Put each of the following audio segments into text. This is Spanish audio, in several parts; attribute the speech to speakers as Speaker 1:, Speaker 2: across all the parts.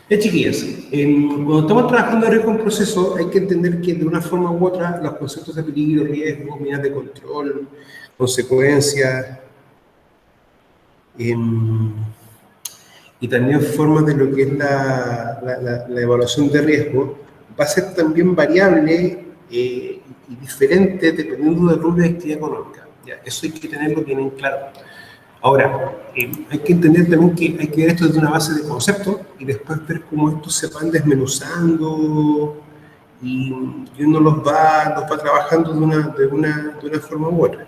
Speaker 1: Chiquillas, cuando estamos trabajando en riesgo en proceso, hay que entender que de una forma u otra los conceptos de peligro, riesgo, medidas de control, consecuencias, y también formas de lo que es la evaluación de riesgo, va a ser también variable y diferente dependiendo del rubro de actividad económica. ¿Ya? Eso hay que tenerlo bien en claro. Ahora, hay que entender también que hay que ver esto desde una base de concepto y después ver cómo estos se van desmenuzando y uno los va trabajando de una forma u otra.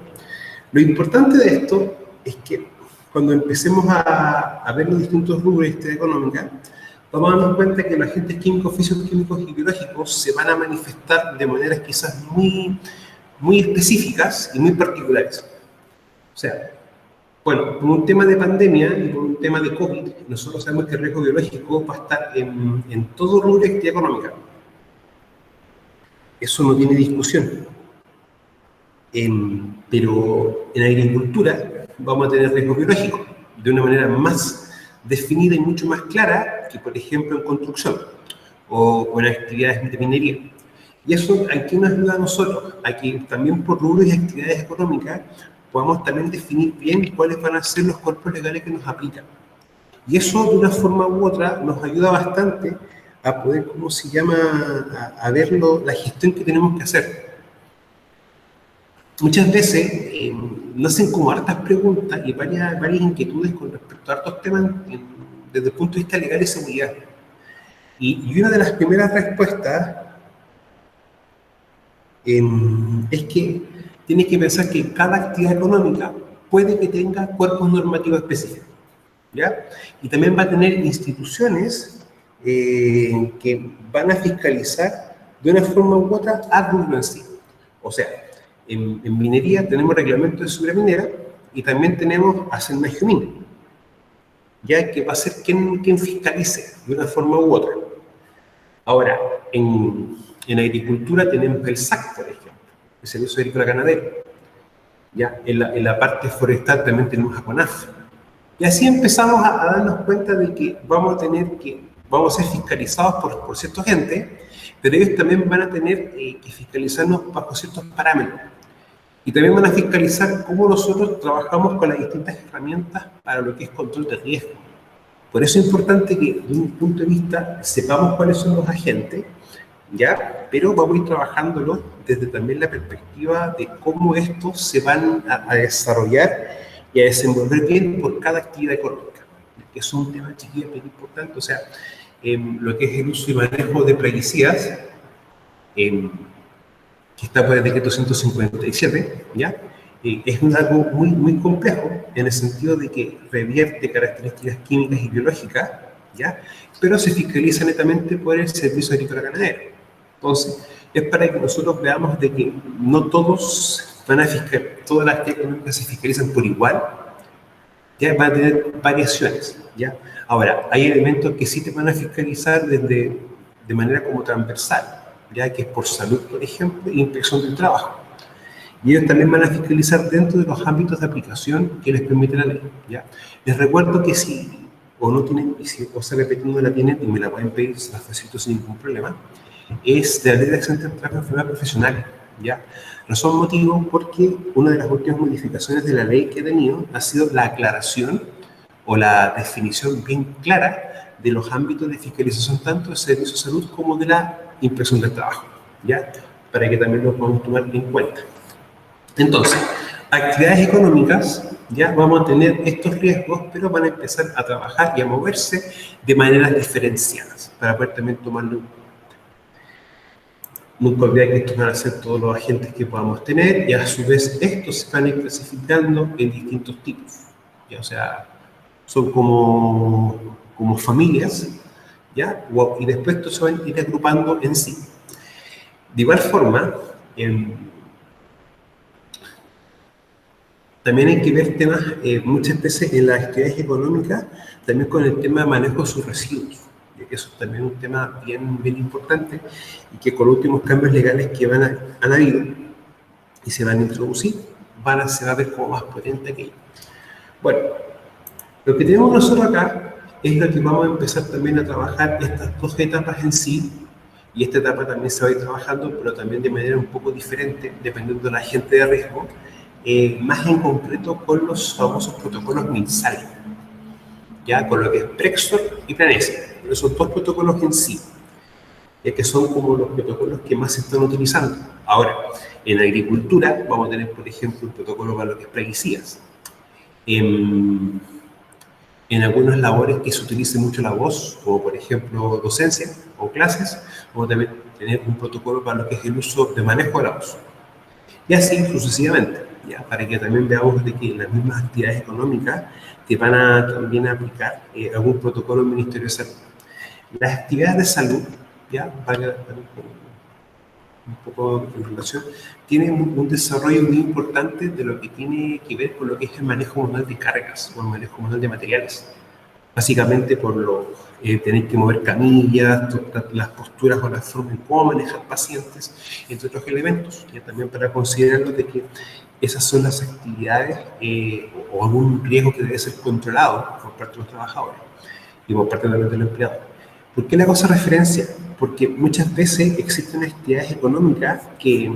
Speaker 1: Lo importante de esto es que cuando empecemos a ver los distintos rubros de actividad económica, vamos a darnos cuenta que los agentes químicos, físicos y biológicos se van a manifestar de maneras quizás muy específicas y muy particulares. O sea, bueno, por un tema de pandemia y por un tema de COVID, nosotros sabemos que el riesgo biológico va a estar en todo rubro de actividad económica. Eso no tiene discusión. Pero en agricultura vamos a tener riesgo biológico de una manera más definida y mucho más clara que, por ejemplo, en construcción o en actividades de minería. Y eso aquí nos ayuda a nosotros, a que también por rubros y actividades económicas podamos también definir bien cuáles van a ser los cuerpos legales que nos aplican. Y eso, de una forma u otra, nos ayuda bastante a poder, ¿cómo se llama?, a ver la gestión que tenemos que hacer. Muchas veces nacen como hartas preguntas y varias inquietudes con respecto a hartos temas desde el punto de vista legal y seguridad. Y una de las primeras respuestas es que tienes que pensar que cada actividad económica puede que tenga cuerpos normativos específicos, ¿ya? Y también va a tener instituciones que van a fiscalizar de una forma u otra al rubro en sí. O sea, en minería tenemos reglamento de seguridad minera y también tenemos Hacendajumin, ya que va a ser quien fiscalice de una forma u otra. Ahora, en agricultura tenemos el SAC, por ejemplo, el Servicio Agrícola Ganadero. Ya, en la parte forestal también tenemos a CONAF. Y así empezamos a darnos cuenta de que vamos a ser fiscalizados por cierta gente, pero ellos también van a tener que fiscalizarnos bajo ciertos parámetros. Y también van a fiscalizar cómo nosotros trabajamos con las distintas herramientas para lo que es control de riesgo. Por eso es importante que, desde un punto de vista, sepamos cuáles son los agentes, ¿ya? Pero vamos a ir trabajándolo desde también la perspectiva de cómo estos se van a desarrollar y a desenvolver bien por cada actividad económica. Que es un tema, chiquillo, muy importante. O sea, lo que es el uso y manejo de plaguicidas, que está por el decreto 157, ¿ya? Es algo muy complejo en el sentido de que revierte características químicas y biológicas, ¿ya? Pero se fiscaliza netamente por el Servicio Agrícola Ganadero. Entonces, es para que nosotros veamos de que no todas las actividades económicas se fiscalizan por igual, ya van a tener variaciones, ¿ya? Ahora, hay elementos que sí te van a fiscalizar de manera como transversal, ya que es por salud, por ejemplo, e inspección del trabajo. Y ellos también van a fiscalizar dentro de los ámbitos de aplicación que les permite la ley, ¿ya? Les recuerdo que si o no tienen, si o se repetiendo la tienen y me la pueden pedir, se las facilito sin ningún problema, es de la ley de accidentes de trabajo y enfermedad profesional, ¿ya? Razón motivo porque una de las últimas modificaciones de la ley que he tenido ha sido la aclaración o la definición bien clara de los ámbitos de fiscalización tanto del servicio de salud como de la inspección del trabajo, ¿ya? Para que también lo podamos tomar en cuenta. Entonces, actividades económicas, ya vamos a tener estos riesgos, pero van a empezar a trabajar y a moverse de maneras diferenciadas para poder también tomarlo en cuenta. Nunca olvidar que estos van a ser todos los agentes que podamos tener y a su vez estos se van a ir clasificando en distintos tipos. ¿Ya? O sea, son como familias, ¿ya? Y después estos se van a ir agrupando en sí. De igual forma, también hay que ver temas, muchas veces en las actividades económicas, también con el tema de manejo de sus residuos. Eso es también un tema bien importante y que con los últimos cambios legales que han habido y se van a introducir, se va a ver como más potente aquello. Bueno, lo que tenemos nosotros acá es lo que vamos a empezar también a trabajar estas dos etapas en sí, y esta etapa también se va a ir trabajando, pero también de manera un poco diferente, dependiendo de la agente de riesgo, más en concreto con los famosos protocolos MinSal, ya con lo que es Prexor y Planese. Pero son dos protocolos en sí, ya que son como los protocolos que más se están utilizando. Ahora, en agricultura vamos a tener, por ejemplo, un protocolo para lo que es plaguicidas. En algunas labores que se utilice mucho la voz, como por ejemplo docencia o clases, vamos a también tener un protocolo para lo que es el uso de manejo de la voz. Y así sucesivamente, ¿ya? Para que también veamos de que las mismas actividades económicas te van a también aplicar algún protocolo del Ministerio de Salud. Las actividades de salud, ya, para un poco en relación, tienen un desarrollo muy importante de lo que tiene que ver con lo que es el manejo manual de cargas o el manejo manual de materiales. Básicamente por tener que mover camillas, las posturas o la forma en cómo manejar pacientes, entre otros elementos. Y también para considerarlo de que esas son las actividades o algún riesgo que debe ser controlado por parte de los trabajadores y por parte también del empleado. ¿Por qué le hago esa referencia? Porque muchas veces existen actividades económicas que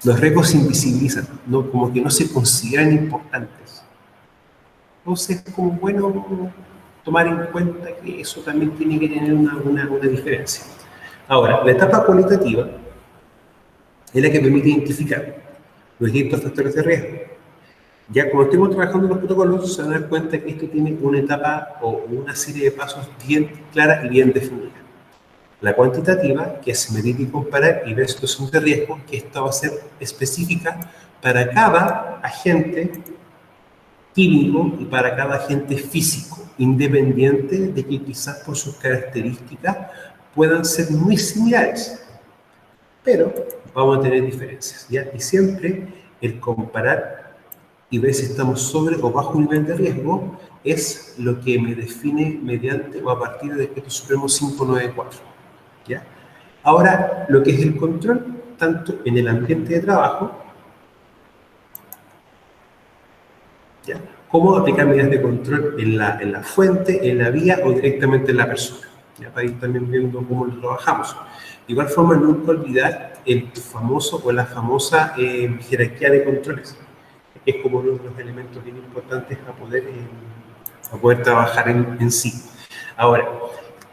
Speaker 1: los riesgos se invisibilizan, ¿no? Como que no se consideran importantes. Entonces, es como bueno tomar en cuenta que eso también tiene que tener una diferencia. Ahora, la etapa cualitativa es la que permite identificar los distintos factores de riesgo. Ya como estemos trabajando en los protocolos, se van a dar cuenta que esto tiene una etapa o una serie de pasos bien clara y bien definida. La cuantitativa, que es medir y comparar y ver situaciones de riesgo, que esta va a ser específica para cada agente químico y para cada agente físico, independiente de que quizás por sus características puedan ser muy similares, pero vamos a tener diferencias, ¿ya? Y siempre el comparar y ver si estamos sobre o bajo un nivel de riesgo es lo que me define mediante o a partir del Decreto Supremo 594, ¿ya? Ahora, lo que es el control, tanto en el ambiente de trabajo, ¿ya? Cómo aplicar medidas de control en la fuente, en la vía o directamente en la persona, ¿ya? Para ir también viendo cómo lo trabajamos. De igual forma, nunca olvidar el famoso o la famosa jerarquía de controles, que es como uno de los elementos bien importantes a poder trabajar en sí. Ahora,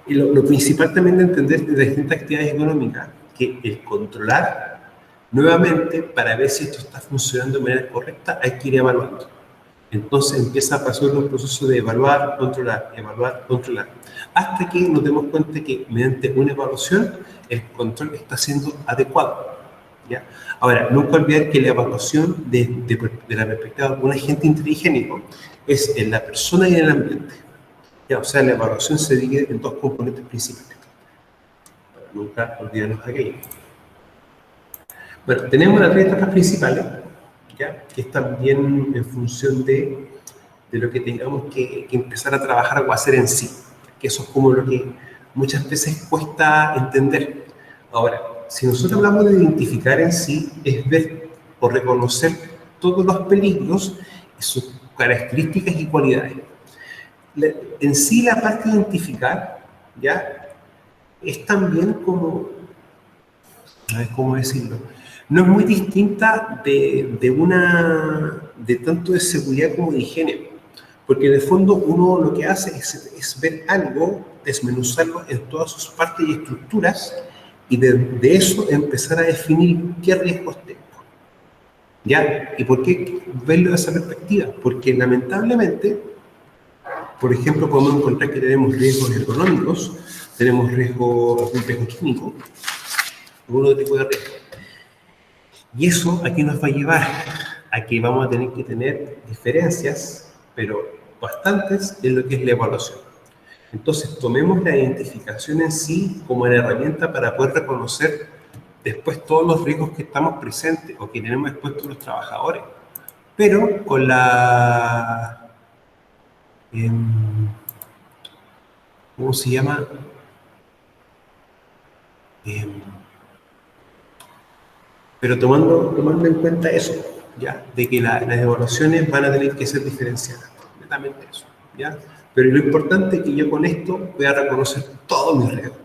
Speaker 1: lo principal también de entender de las distintas actividades económicas, que el controlar, nuevamente, para ver si esto está funcionando de manera correcta, hay que ir evaluando. Entonces empieza a pasar un proceso de evaluar, controlar, hasta que nos demos cuenta que mediante una evaluación el control está siendo adecuado, ¿ya? Ahora, nunca olvidar que la evaluación de la perspectiva de un agente interigénico es en la persona y en el ambiente, ¿ya? O sea, la evaluación se divide en dos componentes principales. Nunca olvidarnos aquello. Bueno, tenemos las tres etapas principales, ¿ya? Que están bien en función de lo que tengamos que empezar a trabajar o hacer en sí, que eso es como lo que muchas veces cuesta entender. Ahora, si nosotros hablamos de identificar en sí, es ver o reconocer todos los peligros y sus características y cualidades. En sí la parte de identificar, ¿ya? Es también como, a ver cómo decirlo, no es muy distinta de tanto de seguridad como de higiene, porque en el fondo uno lo que hace es ver algo, desmenuzarlo en todas sus partes y estructuras, y de eso empezar a definir qué riesgos tengo, ¿ya? ¿Y por qué verlo desde esa perspectiva? Porque lamentablemente, por ejemplo, podemos encontrar que tenemos riesgos ergonómicos, tenemos un riesgo químico, algún otro tipo de riesgo. Y eso aquí nos va a llevar a que vamos a tener que tener diferencias, pero bastantes, en lo que es la evaluación. Entonces, tomemos la identificación en sí como una herramienta para poder reconocer después todos los riesgos que estamos presentes o que tenemos expuestos los trabajadores, pero con la... ¿cómo se llama? Pero tomando en cuenta eso, ¿ya? De que las evaluaciones van a tener que ser diferenciadas, netamente eso, ¿ya? Pero lo importante es que yo con esto voy a reconocer todos mis riesgos.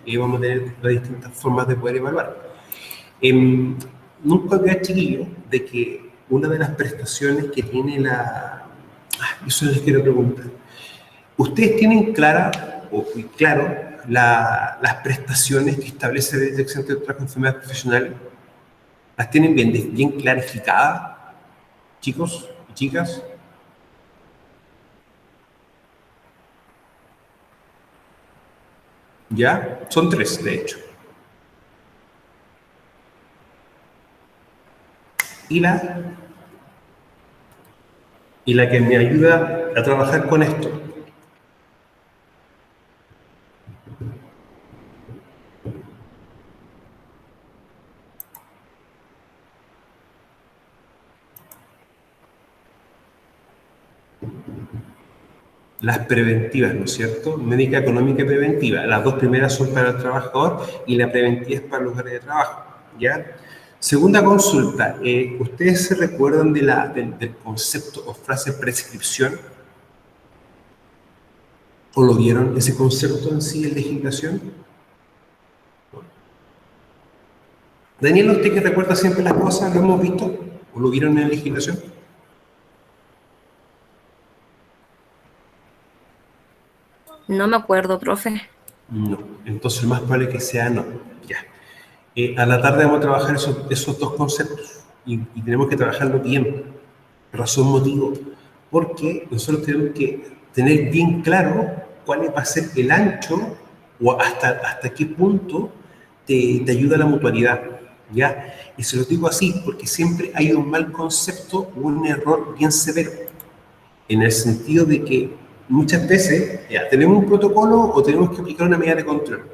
Speaker 1: Y vamos a tener las distintas formas de poder evaluar. Nunca olvidar, chiquillo, de que una de las prestaciones que tiene eso les quiero preguntar. ¿Ustedes tienen claro las prestaciones que establece la Dirección de Trabajo y Enfermedades Profesionales? ¿Las tienen bien clarificadas, chicos y chicas? ¿Ya? Son 3, de hecho. Y la que me ayuda a trabajar con esto. Las preventivas, ¿no es cierto? Médica, económica y preventiva. Las 2 primeras son para el trabajador y la preventiva es para los lugares de trabajo, ¿ya? Segunda consulta. ¿Ustedes se recuerdan del concepto o frase prescripción? ¿O lo vieron ese concepto en sí en legislación? Daniel, ¿usted que recuerda siempre las cosas, lo hemos visto? ¿O lo vieron en la legislación?
Speaker 2: No me acuerdo, profe.
Speaker 1: No. Entonces, lo más probable es que sea no. Ya. A la tarde vamos a trabajar esos 2 conceptos y tenemos que trabajarlo bien. Razón, motivo. Porque nosotros tenemos que tener bien claro cuál va a ser el ancho o hasta qué punto te ayuda la mutualidad, ¿ya? Y se lo digo así porque siempre hay un mal concepto o un error bien severo, en el sentido de que muchas veces ya, tenemos un protocolo o tenemos que aplicar una medida de control.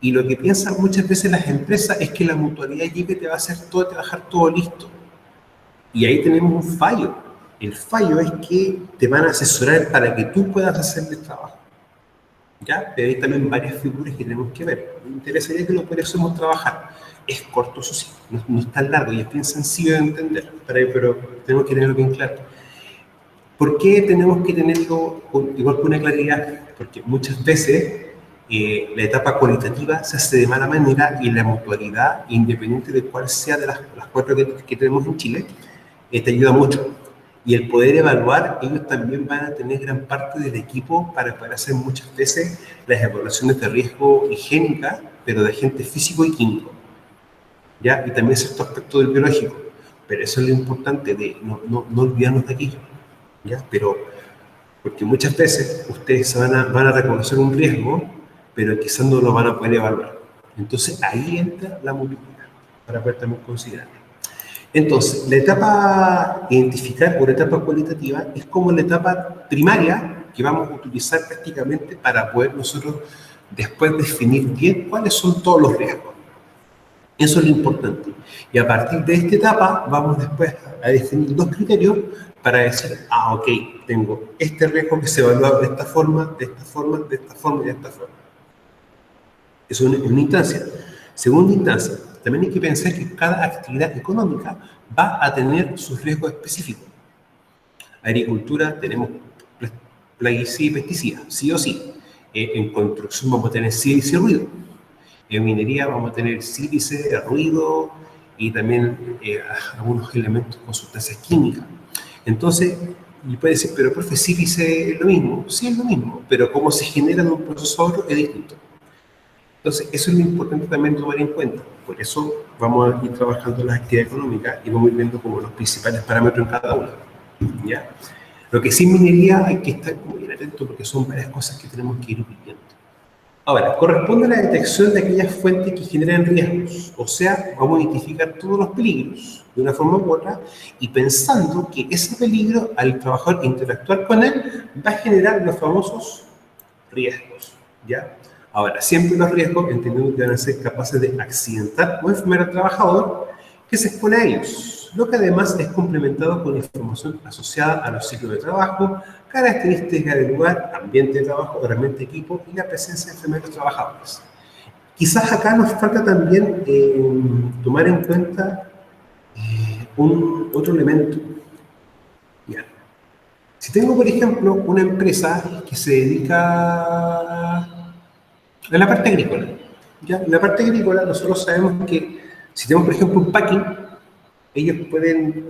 Speaker 1: Y lo que piensan muchas veces las empresas es que la mutualidad llegue y te va a hacer todo, te va a dejar todo listo. Y ahí tenemos un fallo. El fallo es que te van a asesorar para que tú puedas hacer el trabajo. ¿Ya? Pero hay también varias figuras que tenemos que ver. Me interesaría que lo pudiésemos trabajar. Es corto, eso sí, no es tan largo y es bien sencillo de entender, pero tenemos que tenerlo bien claro. ¿Por qué tenemos que tenerlo igual con una claridad? Porque muchas veces la etapa cualitativa se hace de mala manera y la mutualidad, independiente de cuál sea de las 4 que tenemos en Chile, te ayuda mucho. Y el poder evaluar, ellos también van a tener gran parte del equipo para poder hacer muchas veces las evaluaciones de riesgo higiénica, pero de agente físico y químico, ¿ya? Y también cierto aspecto del biológico. Pero eso es lo importante, de no olvidarnos de aquello, ¿ya? Pero, porque muchas veces ustedes van a reconocer un riesgo, pero quizás no lo van a poder evaluar. Entonces ahí entra la mutualidad, para poder también considerarlo. Entonces, la etapa identificar o la etapa cualitativa es como la etapa primaria que vamos a utilizar prácticamente para poder nosotros después definir bien cuáles son todos los riesgos. Eso es lo importante. Y a partir de esta etapa vamos después a definir 2 criterios para decir, ok, tengo este riesgo que se evalúa de esta forma, de esta forma, de esta forma y de esta forma. Eso es una instancia. Segunda instancia, también hay que pensar que cada actividad económica va a tener sus riesgos específicos. Agricultura tenemos plaguicidas y pesticidas, sí o sí. En construcción vamos a tener sílice y ruido. En minería vamos a tener sílice, ruido y también algunos elementos con sustancias químicas. Entonces, y puede decir, pero profe, sílice es lo mismo. Sí, es lo mismo, pero cómo se genera en un proceso a otro es distinto. Entonces, eso es lo importante también tomar en cuenta. Por eso vamos a ir trabajando las actividades económicas y vamos a ir viendo como los principales parámetros en cada una, ¿ya? Lo que sí en minería hay que estar muy bien atento porque son varias cosas que tenemos que ir viendo. Ahora, corresponde a la detección de aquellas fuentes que generan riesgos. O sea, vamos a identificar todos los peligros de una forma u otra y pensando que ese peligro, al trabajador interactuar con él, va a generar los famosos riesgos, ¿ya? Ahora, siempre los riesgos entendiendo que van a ser capaces de accidentar o enfermar al trabajador que se expone a ellos, lo que además es complementado con información asociada a los ciclos de trabajo, características del lugar, ambiente de trabajo, herramienta de equipo y la presencia de enfermeros trabajadores. Quizás acá nos falta también tomar en cuenta otro elemento. Ya. Si tengo, por ejemplo, una empresa que se dedica a la parte agrícola, ¿ya? En la parte agrícola nosotros sabemos que si tenemos, por ejemplo, un packing, ellos pueden,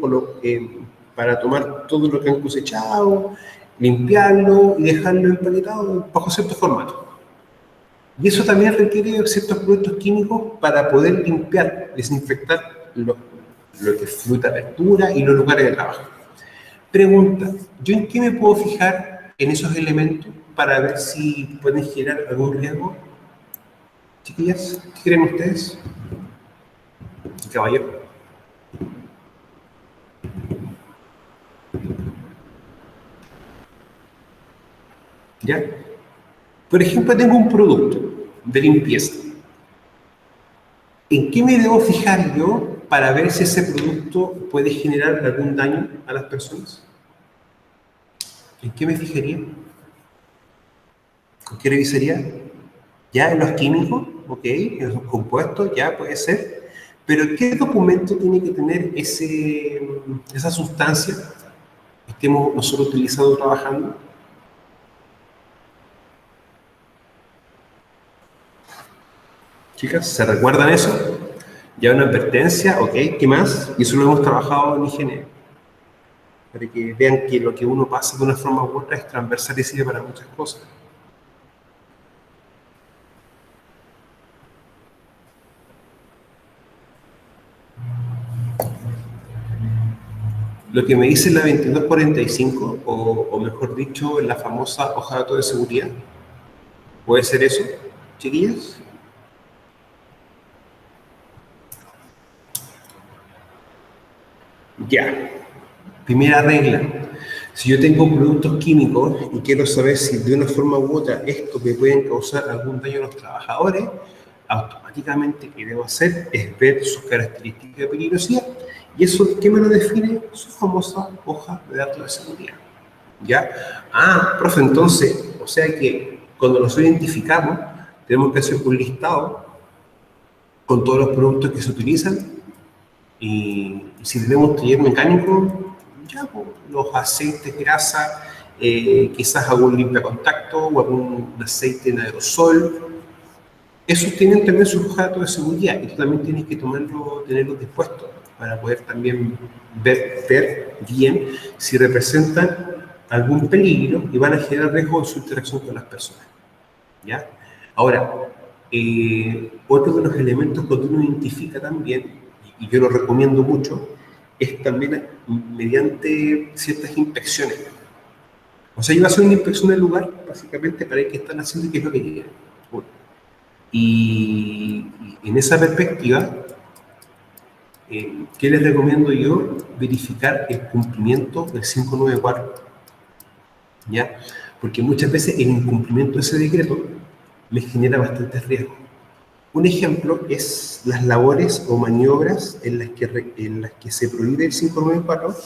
Speaker 1: para tomar todo lo que han cosechado, limpiarlo y dejarlo empaquetado bajo cierto formato. Y eso también requiere ciertos productos químicos para poder limpiar, desinfectar lo que es fruta, verdura y los lugares de trabajo. Pregunta, ¿yo en qué me puedo fijar en esos elementos para ver si pueden generar algún riesgo? Chiquillas, ¿qué creen ustedes? Caballero. ¿Ya? Por ejemplo, tengo un producto de limpieza. ¿En qué me debo fijar yo para ver si ese producto puede generar algún daño a las personas? ¿En qué me fijaría? ¿Con qué revisaría? Ya en los químicos, ok, en los compuestos, ya puede ser. Pero ¿qué documento tiene que tener esa sustancia que estemos nosotros utilizando, trabajando? Chicas, ¿se recuerdan eso? Ya una advertencia, ok, ¿qué más? Y eso lo hemos trabajado en higiene. Para que vean que lo que uno pasa de una forma u otra es transversal y sirve para muchas cosas. Lo que me dice la 2245, o mejor dicho, la famosa hoja de datos de seguridad, ¿puede ser eso, chiquillas? Ya. Primera regla. Si yo tengo productos químicos y quiero saber si de una forma u otra esto me pueden causar algún daño a los trabajadores, automáticamente lo que debo hacer es ver sus características de peligrosidad. ¿Y eso qué me lo define? Su famosa hoja de datos de seguridad. ¿Ya? Ah, profe, entonces, o sea que cuando los identificamos, tenemos que hacer un listado con todos los productos que se utilizan y si tenemos taller mecánico, ya, pues, los aceites, grasa, quizás algún limpia contacto o algún aceite en aerosol. Esos tienen también sus hoja de datos de seguridad y tú también tienes que tenerlos dispuestos para poder también ver bien si representan algún peligro y van a generar riesgo en su interacción con las personas. ¿Ya? Ahora, otro de los elementos que uno identifica también, y yo lo recomiendo mucho, es también mediante ciertas inspecciones. O sea, yo voy a hacer una inspección del lugar, básicamente, para ver qué están haciendo y qué es lo que quieren. Y en esa perspectiva, ¿qué les recomiendo yo? Verificar el cumplimiento del 594. ¿Ya? Porque muchas veces el incumplimiento de ese decreto me genera bastantes riesgos. Un ejemplo es las labores o maniobras en las que se prohíbe el 594,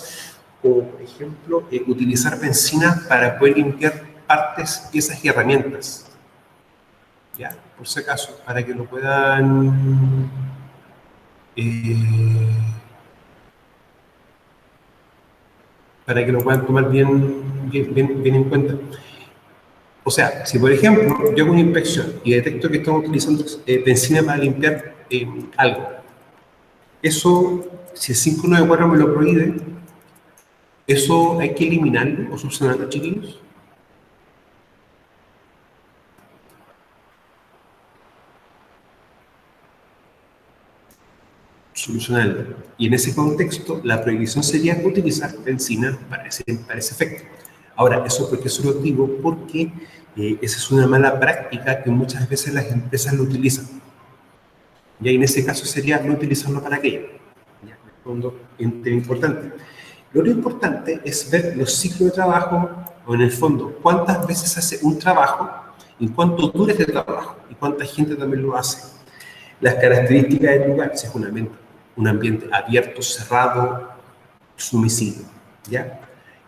Speaker 1: como por ejemplo utilizar benzina para poder limpiar partes, piezas y herramientas. ¿Ya? Por si acaso, para que lo puedan tomar bien en cuenta. O sea, si por ejemplo yo hago una inspección y detecto que estamos utilizando benzina para limpiar algo, eso, si el 594 me lo prohíbe, ¿eso hay que eliminarlo o subsanarlo, chiquillos? Solucionarlo. Y en ese contexto, la prohibición sería utilizar benzina para ese efecto. Ahora, ¿eso por qué se lo digo? Porque esa es una mala práctica que muchas veces las empresas lo utilizan. Y en ese caso sería no utilizarlo para aquello. En el fondo, es importante. Lo importante es ver los ciclos de trabajo, o en el fondo, cuántas veces se hace un trabajo y cuánto dura este trabajo y cuánta gente también lo hace. Las características del lugar, si es un ambiente abierto, cerrado, sumisivo, ¿ya?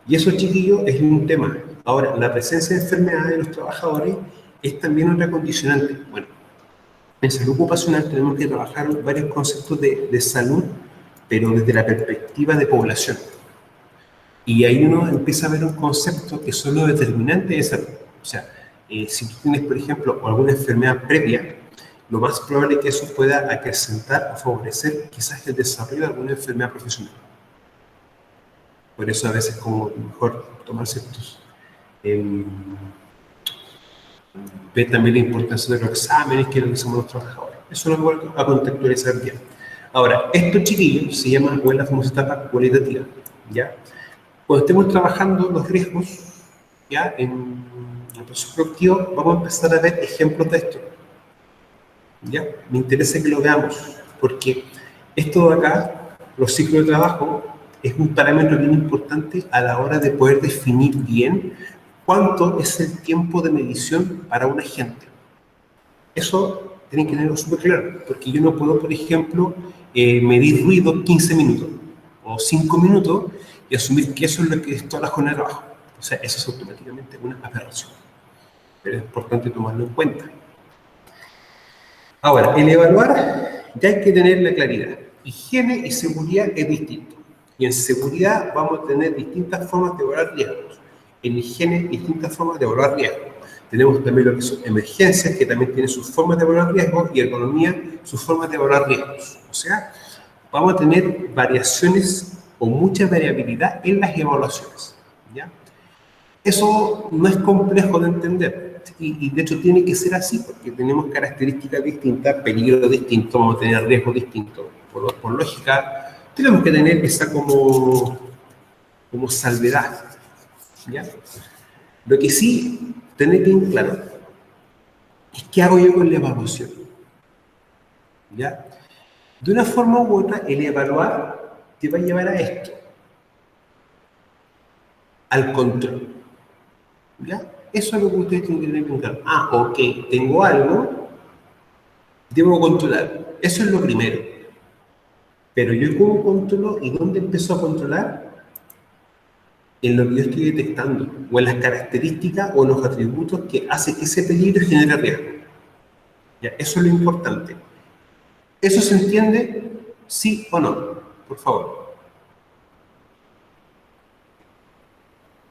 Speaker 1: Y eso, chiquillos, es un tema. Ahora, la presencia de enfermedades de los trabajadores es también otra condicionante. Bueno, en salud ocupacional tenemos que trabajar varios conceptos de salud, pero desde la perspectiva de población. Y ahí uno empieza a ver un concepto que son los determinantes de salud. O sea, si tú tienes, por ejemplo, alguna enfermedad previa, lo más probable es que eso pueda acrecentar o favorecer quizás el desarrollo de alguna enfermedad profesional. Por eso a veces es como mejor tomarse estos. Ve también la importancia de los exámenes que realizamos los trabajadores. Eso lo voy a contextualizar bien. Ahora, estos chiquillos se llaman, o en la famosa etapa cualitativa, ¿ya? Cuando estemos trabajando los riesgos, ya, en el proceso productivo, vamos a empezar a ver ejemplos de esto, ¿ya? Me interesa que lo veamos, porque esto de acá, los ciclos de trabajo, es un parámetro bien importante a la hora de poder definir bien cuánto es el tiempo de medición para un agente. Eso tienen que tenerlo súper claro, porque yo no puedo, por ejemplo, medir ruido 15 minutos o 5 minutos y asumir que eso es lo que es toda la jornada de trabajo. O sea, eso es automáticamente una aberración. Pero es importante tomarlo en cuenta. Ahora, el evaluar ya hay que tener la claridad. Higiene y seguridad es distinto. Y en seguridad vamos a tener distintas formas de evaluar riesgos. En higiene, distintas formas de evaluar riesgos. Tenemos también lo que son emergencias, que también tienen sus formas de evaluar riesgos, y economía, sus formas de evaluar riesgos. O sea, vamos a tener variaciones o mucha variabilidad en las evaluaciones, ¿ya? Eso no es complejo de entender, y de hecho tiene que ser así, porque tenemos características distintas, peligros distintos, vamos a tener riesgos distintos. Por lógica, tenemos que tener esa como salvedad, ¿ya? Lo que sí, tener bien claro, es qué hago yo con la evaluación, ¿ya? De una forma u otra, el evaluar te va a llevar a esto, al control, ¿ya? Eso es lo que ustedes tienen que tener en claro. Ah, ok, tengo algo, debo controlar. Eso es lo primero. Pero yo cómo controlo y dónde empiezo a controlar, en lo que yo estoy detectando, o en las características o en los atributos que hacen que ese peligro genere riesgo. ¿Ya? Eso es lo importante. ¿Eso se entiende? ¿Sí o no? Por favor.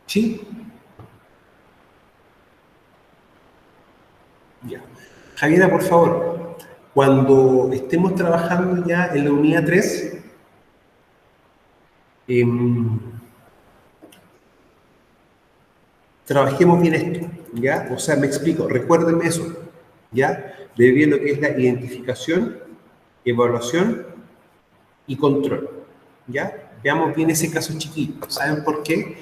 Speaker 1: ¿Sí? Ya. Javiera, por favor, cuando estemos trabajando ya en la unidad 3, trabajemos bien esto, ¿ya? O sea, me explico, recuérdenme eso, ¿ya? De bien lo que es la identificación, evaluación y control, ¿ya? Veamos bien ese caso chiquito. ¿Saben por qué?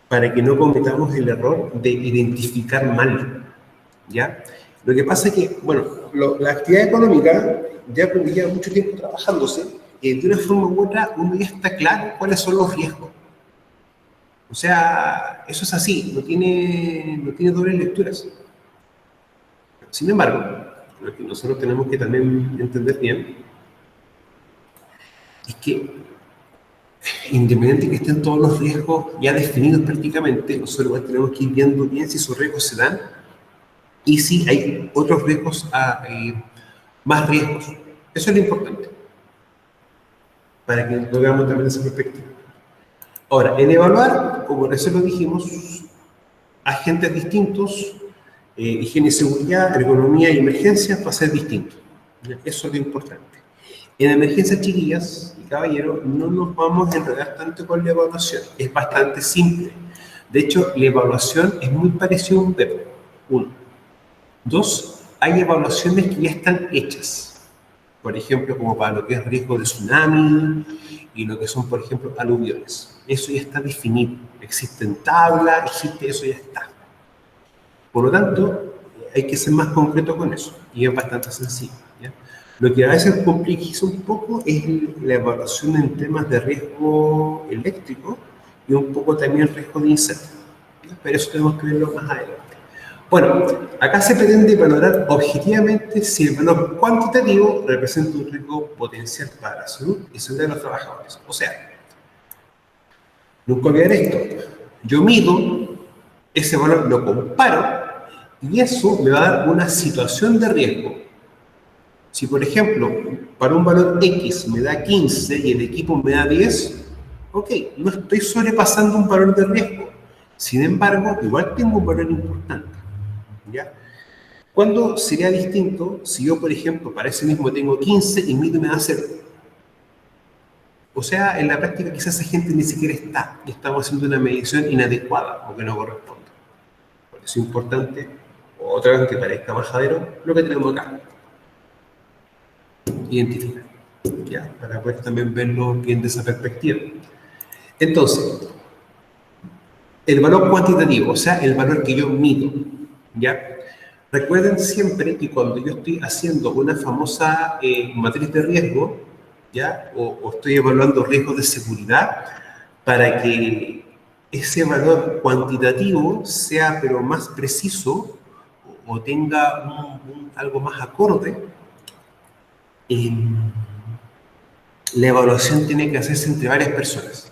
Speaker 1: Para que no cometamos el error de identificar mal, ¿ya? Lo que pasa es que, bueno, la actividad económica, ya cuando lleva mucho tiempo trabajándose, de una forma u otra, uno ya está claro cuáles son los riesgos. O sea, eso es así, no tiene dobles lecturas. Sin embargo, lo que nosotros tenemos que también entender bien es que, independientemente de que estén todos los riesgos ya definidos prácticamente, nosotros igual tenemos que ir viendo bien si esos riesgos se dan y si hay otros riesgos, más riesgos. Eso es lo importante, para que lo veamos también desde esa perspectiva. Ahora, en evaluar, como recién lo dijimos, agentes distintos, higiene y seguridad, ergonomía y emergencias va a ser distinto. Eso es lo importante. En emergencias, chiquillas y caballeros, no nos vamos a enredar tanto con la evaluación. Es bastante simple. De hecho, la evaluación es muy parecida a un PEP. 1. 2. Hay evaluaciones que ya están hechas. Por ejemplo, como para lo que es riesgo de tsunami y lo que son, por ejemplo, aluviones. Eso ya está definido. Existen tablas, existe, eso ya está. Por lo tanto, hay que ser más concreto con eso. Y es bastante sencillo, ¿ya? Lo que a veces complejiza un poco es la evaluación en temas de riesgo eléctrico y un poco también riesgo de incendio, ¿ya? Pero eso tenemos que verlo más adelante. Bueno, acá se pretende valorar objetivamente si el valor cuantitativo representa un riesgo potencial para la salud y seguridad de los trabajadores. O sea, nunca olvidar esto. Yo mido ese valor, lo comparo y eso me va a dar una situación de riesgo. Si, por ejemplo, para un valor X me da 15 y el equipo me da 10, ok, no estoy sobrepasando un valor de riesgo, sin embargo, igual tengo un valor importante, ¿ya? ¿Cuándo sería distinto si yo, por ejemplo, para ese mismo tengo 15 y mido me da 0? O sea, en la práctica quizás esa gente ni siquiera está y estamos haciendo una medición inadecuada o que no corresponde. Por eso es importante, otra vez que parezca majadero, lo que tenemos acá. Identificar, ¿ya? Para poder también verlo bien de esa perspectiva. Entonces, el valor cuantitativo, o sea, el valor que yo mido, ¿ya? Recuerden siempre que cuando yo estoy haciendo una famosa matriz de riesgo, ¿ya? O estoy evaluando riesgos de seguridad, para que ese valor cuantitativo sea pero más preciso o tenga algo más acorde, la evaluación tiene que hacerse entre varias personas.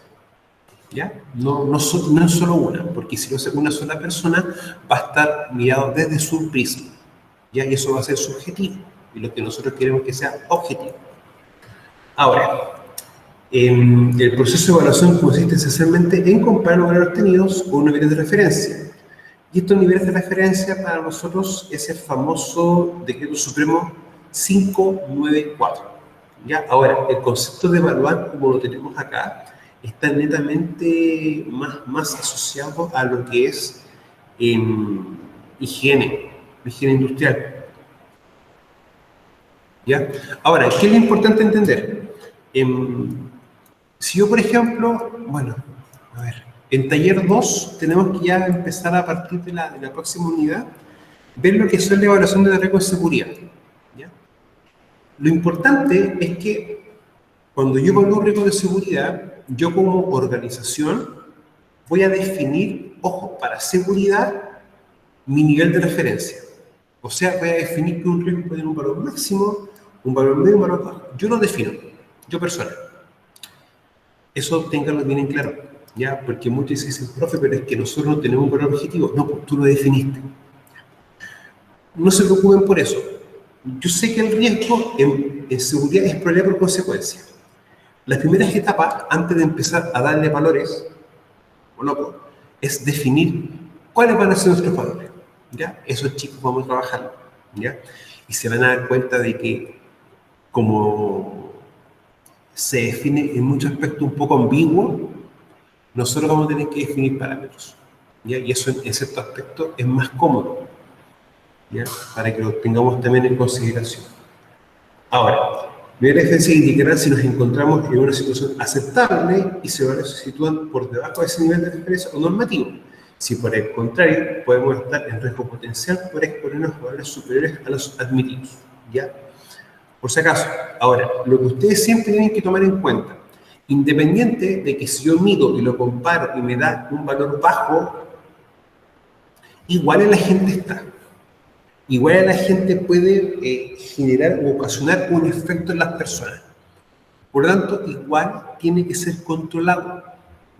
Speaker 1: ¿Ya? No es solo una, porque si lo hace una sola persona, va a estar mirado desde su prisma, ¿ya? Y eso va a ser subjetivo, y lo que nosotros queremos que sea objetivo. Ahora, el proceso de evaluación consiste esencialmente en comparar los valores obtenidos con niveles de referencia. Y estos niveles de referencia para nosotros es el famoso Decreto Supremo 594. ¿Ya? Ahora, el concepto de evaluar, como lo tenemos acá, está netamente más asociado a lo que es higiene industrial. ¿Ya? Ahora, ¿qué es lo importante entender? Si yo, por ejemplo, bueno, a ver, en taller 2 tenemos que ya empezar a partir de la próxima unidad, ver lo que es la evaluación de riesgo de seguridad. ¿Ya? Lo importante es que cuando yo evalúo riesgo de seguridad, yo como organización voy a definir, ojo, para seguridad, mi nivel de referencia. O sea, voy a definir que un riesgo puede tener un valor máximo, un valor medio, un valor bajo. Yo lo defino, yo persona. Eso ténganlo bien en claro, ¿ya? Porque muchos dicen, profe, pero es que nosotros no tenemos un valor objetivo. No, pues tú lo definiste. No se preocupen por eso. Yo sé que el riesgo en seguridad es probabilidad por consecuencia. Las primeras etapas, antes de empezar a darle valores, o no, es definir cuáles van a ser nuestros valores, ¿ya? Esos chicos vamos a trabajar, ¿ya? Y se van a dar cuenta de que, como se define en muchos aspectos un poco ambiguo, nosotros vamos a tener que definir parámetros, ¿ya? Y eso en cierto aspecto es más cómodo, ¿ya? Para que lo tengamos también en consideración. Ahora, nivel de referencia indicará si nos encontramos en una situación aceptable y si los valores se sitúan por debajo de ese nivel de referencia o normativo. Si por el contrario, podemos estar en riesgo potencial por exponernos a valores superiores a los admitidos, ¿ya? Por si acaso. Ahora, lo que ustedes siempre tienen que tomar en cuenta, independiente de que si yo mido y lo comparo y me da un valor bajo, igual en la gente está. Igual la gente puede generar o ocasionar un efecto en las personas. Por lo tanto, igual tiene que ser controlado,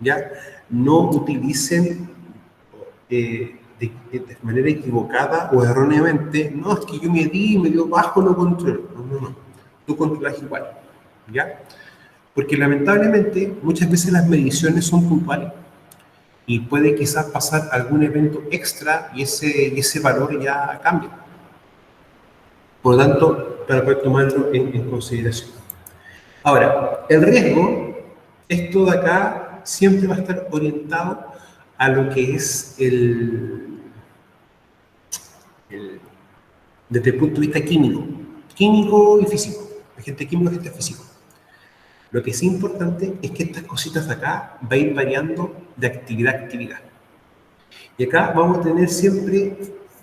Speaker 1: ¿ya? No utilicen de manera equivocada o erróneamente, no, es que yo medí y me dio bajo, no controlo. No. Tú controlas igual, ¿ya? Porque lamentablemente muchas veces las mediciones son puntuales y puede quizás pasar algún evento extra y ese valor ya cambia. Por lo tanto, para poder tomarlo en consideración. Ahora, el riesgo, esto de acá siempre va a estar orientado a lo que es desde el punto de vista químico y físico, agente químico y agente físico. Lo que sí es importante es que estas cositas de acá va a ir variando de actividad a actividad. Y acá vamos a tener siempre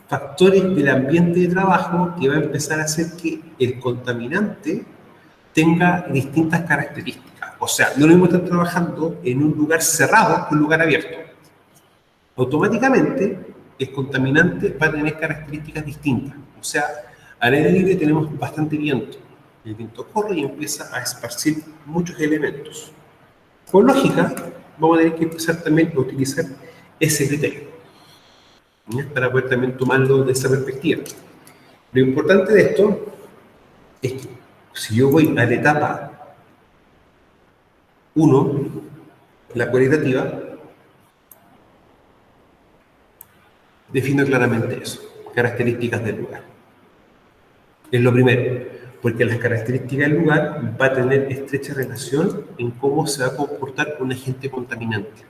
Speaker 1: factores del ambiente de trabajo que va a empezar a hacer que el contaminante tenga distintas características. O sea, no lo mismo estar trabajando en un lugar cerrado que un lugar abierto. Automáticamente, el contaminante va a tener características distintas. O sea, al aire libre tenemos bastante viento. El viento corre y empieza a esparcir muchos elementos. Por lógica, vamos a tener que empezar también a utilizar ese criterio, ¿ya? Para poder también tomarlo de esa perspectiva. Lo importante de esto es que si yo voy a la etapa 1, La cualitativa define claramente eso, características del lugar. Es lo primero, porque las características del lugar va a tener estrecha relación en cómo se va a comportar un agente contaminante.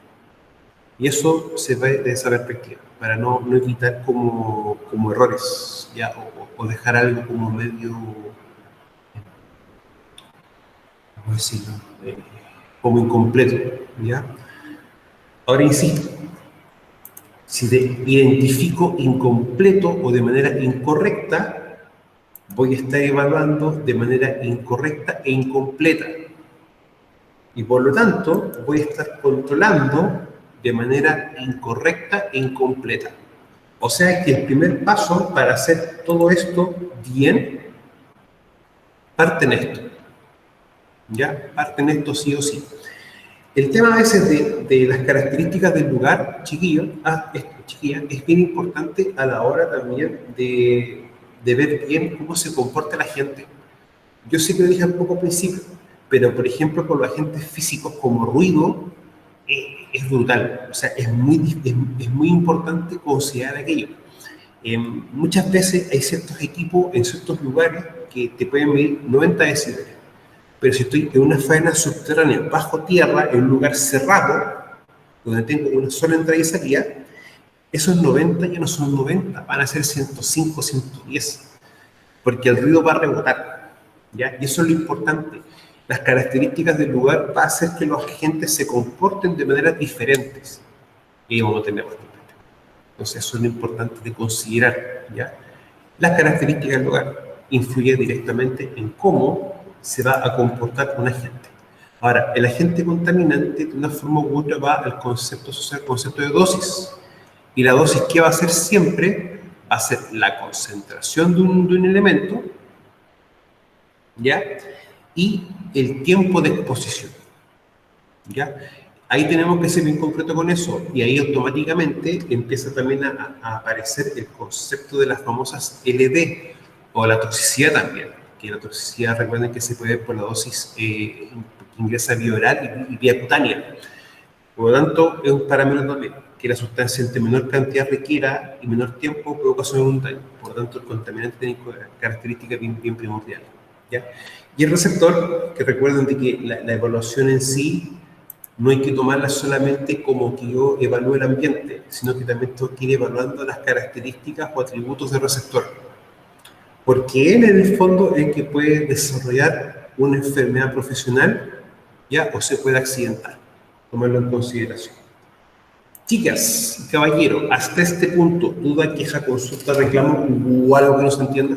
Speaker 1: Y eso se ve de esa perspectiva, para no evitar como errores, ¿ya? O dejar algo como medio, ¿cómo decirlo? Como incompleto, ¿ya? Ahora insisto, si te identifico incompleto o de manera incorrecta, voy a estar evaluando de manera incorrecta e incompleta. Y por lo tanto, voy a estar controlando de manera incorrecta e incompleta. O sea que el primer paso para hacer todo esto bien, parte en esto. ¿Ya? Parte en esto sí o sí. El tema a veces de las características del lugar, chiquillos, chiquilla, es bien importante a la hora también de ver bien cómo se comporta la gente. Yo sé que lo dije un poco al principio, pero por ejemplo con los agentes físicos como ruido, es brutal. O sea, es muy importante considerar aquello. Muchas veces hay ciertos equipos en ciertos lugares que te pueden medir 90 decibeles, pero si estoy en una faena subterránea bajo tierra, en un lugar cerrado, donde tengo una sola entrada y salida, esos 90 ya no son 90, van a ser 105, 110, porque el ruido va a rebotar, ¿ya? Y eso es lo importante. Las características del lugar van a hacer que los agentes se comporten de maneras diferentes, y vamos a tener bastante. Entonces eso es lo importante de considerar, ¿ya? Las características del lugar influyen directamente en cómo se va a comportar un agente. Ahora, el agente contaminante de una forma u otra va al concepto social, concepto de dosis. Y la dosis que va a ser siempre va a ser la concentración de un elemento, ¿ya? Y el tiempo de exposición, ¿ya? Ahí tenemos que ser bien concreto con eso, y ahí automáticamente empieza también a aparecer el concepto de las famosas LD, o la toxicidad también, que la toxicidad, recuerden que se puede ver por la dosis que ingresa vía oral y vía cutánea. Por lo tanto, es un parámetro también, que la sustancia entre menor cantidad requiera y menor tiempo puede ocasionar un daño. Por lo tanto, el contaminante tiene características bien primordiales, ¿ya? Y el receptor, que recuerden de que la evaluación en sí no hay que tomarla solamente como que yo evalúe el ambiente, sino que también tengo que ir evaluando las características o atributos del receptor. Porque él, en el fondo, es el que puede desarrollar una enfermedad profesional, ¿ya? O se puede accidentar. Tomarlo en consideración. Chicas y caballeros, hasta este punto, ¿duda, queja, consulta, reclamo o algo que no se entienda?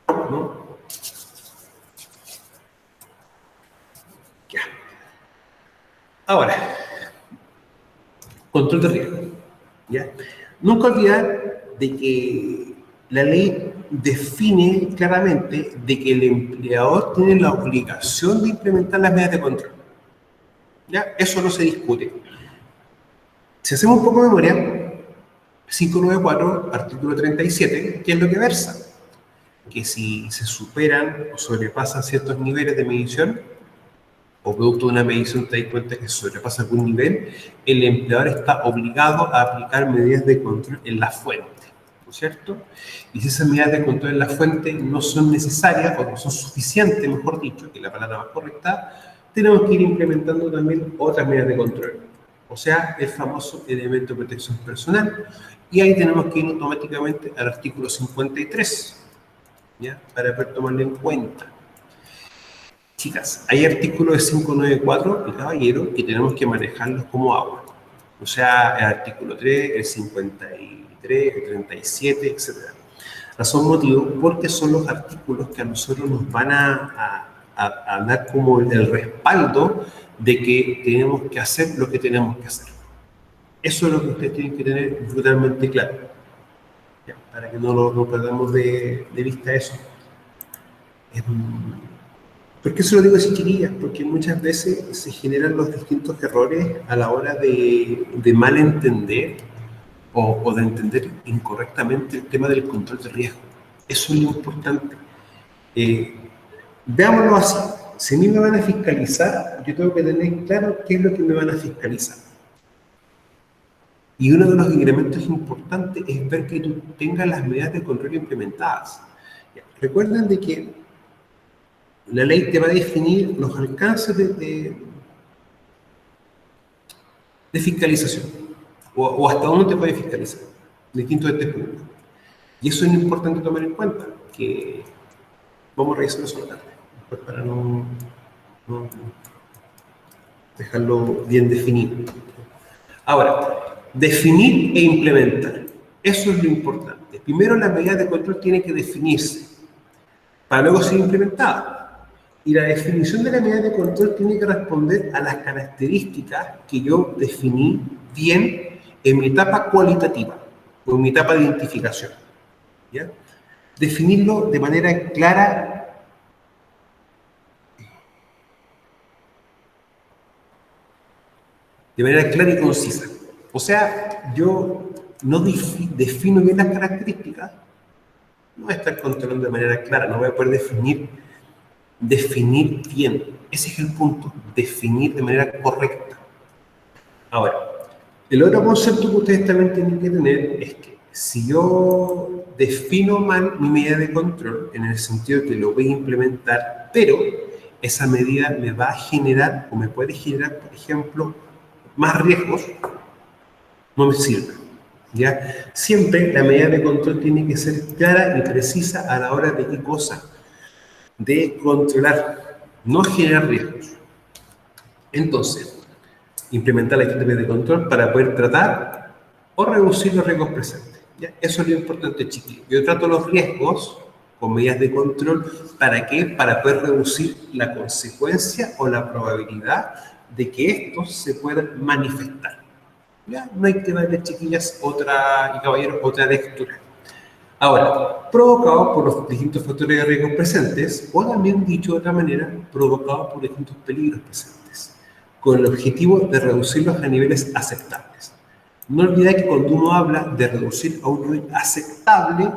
Speaker 1: ¿No? Ya. Ahora, control de riesgo, ¿ya? Nunca olvidar de que la ley define claramente de que el empleador tiene la obligación de implementar las medidas de control, ¿ya? Eso no se discute. Si hacemos un poco de memoria, 594, artículo 37, ¿qué es lo que versa? Que si se superan o sobrepasan ciertos niveles de medición, o producto de una medición te das cuenta que sobrepasa algún nivel, el empleador está obligado a aplicar medidas de control en la fuente, ¿no es cierto? Y si esas medidas de control en la fuente no son necesarias o no son suficientes, mejor dicho, que es la palabra más correcta, tenemos que ir implementando también otras medidas de control. O sea, el famoso elemento de protección personal. Y ahí tenemos que ir automáticamente al artículo 53, ¿ya? Para poder tomarlo en cuenta. Chicas, hay artículos de 594 y caballero que tenemos que manejarlos como agua. O sea, el artículo 3, el 53, el 37, etc. Razón, motivo, porque son los artículos que a nosotros nos van a dar como el respaldo de que tenemos que hacer lo que tenemos que hacer. Eso es lo que ustedes tienen que tener brutalmente claro. ¿Ya? Para que no perdamos de vista eso. ¿Por qué se lo digo así, chiquillas? Porque muchas veces se generan los distintos errores a la hora de mal entender o de entender incorrectamente el tema del control de riesgo. Eso es lo importante. Veámoslo así. Si a mí me van a fiscalizar, yo tengo que tener claro qué es lo que me van a fiscalizar. Y uno de los incrementos importantes es ver que tú tengas las medidas de control implementadas. Recuerden de que la ley te va a definir los alcances de fiscalización, o hasta dónde te puede fiscalizar, distintos de este punto. Y eso es importante tomar en cuenta, que vamos a revisar eso tarde, pues para no dejarlo bien definido. Ahora, definir e implementar. Eso es lo importante. Primero, la medida de control tiene que definirse para luego ser implementada. Y la definición de la medida de control tiene que responder a las características que yo definí bien en mi etapa cualitativa o en mi etapa de identificación. ¿Ya? Definirlo de manera clara y concisa. O sea, yo no defino bien las características, no voy a estar controlando de manera clara, no voy a poder definir bien. Ese es el punto, definir de manera correcta. Ahora, el otro concepto que ustedes también tienen que tener es que si yo defino mal mi medida de control, en el sentido de que lo voy a implementar, pero esa medida me va a generar o me puede generar, por ejemplo, más riesgos, no me sirve. ¿Ya? Siempre la medida de control tiene que ser clara y precisa a la hora de qué cosa, de controlar, no generar riesgos. Entonces, implementar la estrategia de control para poder tratar o reducir los riesgos presentes. ¿Ya? Eso es lo importante, chiquillos. Yo trato los riesgos con medidas de control, ¿para qué? Para poder reducir la consecuencia o la probabilidad de que estos se puedan manifestar. ¿Ya? No hay que darle, chiquillas, y caballeros, otra lectura. Ahora, provocado por los distintos factores de riesgo presentes, o también dicho de otra manera, provocado por distintos peligros presentes, con el objetivo de reducirlos a niveles aceptables. No olvidar que cuando uno habla de reducir a un nivel aceptable,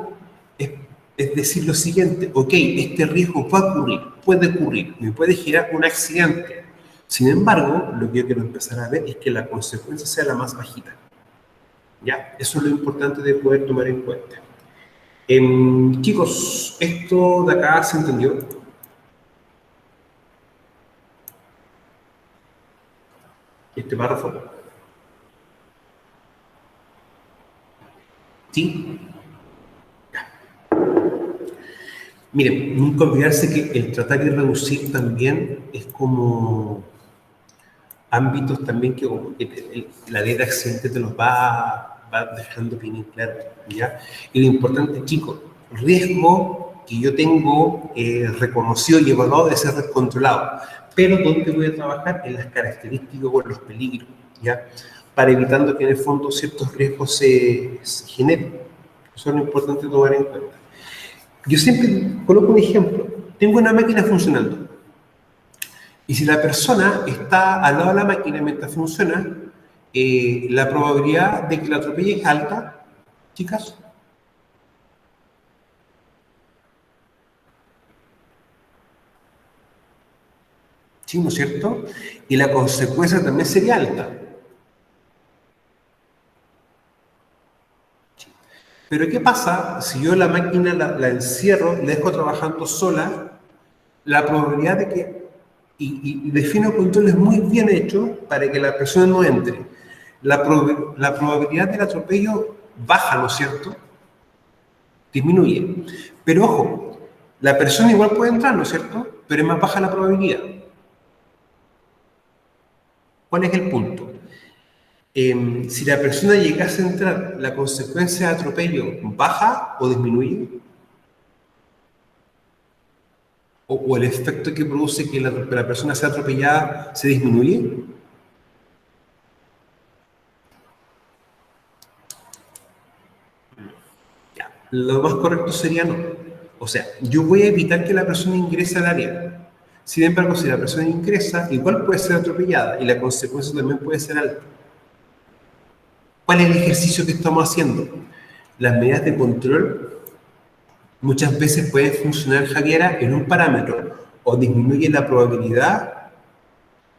Speaker 1: es decir lo siguiente: ok, este riesgo va a ocurrir, puede ocurrir, me puede generar un accidente. Sin embargo, lo que yo quiero empezar a ver es que la consecuencia sea la más bajita. ¿Ya? Eso es lo importante de poder tomar en cuenta. Chicos, ¿esto de acá se entendió? Este párrafo. ¿Sí? Ya. Miren, nunca olvidarse que el tratar y reducir también es como ámbitos también que la ley de accidentes te los va dejando bien en claro, ¿ya? Y lo importante, chicos, riesgo que yo tengo reconocido y evaluado de ser descontrolado, pero ¿dónde voy a trabajar? En las características o en los peligros, ¿ya? Para evitando que en el fondo ciertos riesgos se generen. Eso es lo importante tomar en cuenta. Yo siempre coloco un ejemplo. Tengo una máquina funcionando. Y si la persona está al lado de la máquina mientras funciona, la probabilidad de que la atropelle es alta, chicas. Sí, ¿no es cierto? Y la consecuencia también sería alta. Pero ¿qué pasa si yo la máquina la encierro, la dejo trabajando sola? La probabilidad de que, y defino controles muy bien hechos para que la persona no entre. La probabilidad del atropello baja, ¿no es cierto? Disminuye. Pero ojo, la persona igual puede entrar, ¿no es cierto? Pero es más baja la probabilidad. ¿Cuál es el punto? Si la persona llegase a entrar, ¿la consecuencia de atropello baja o disminuye? ¿O el efecto que produce que la persona sea atropellada se disminuye? Ya. Lo más correcto sería no. O sea, yo voy a evitar que la persona ingrese al área. Sin embargo, si la persona ingresa, igual puede ser atropellada y la consecuencia también puede ser alta. ¿Cuál es el ejercicio que estamos haciendo? Las medidas de control muchas veces puede funcionar, Javiera, en un parámetro o disminuye la probabilidad.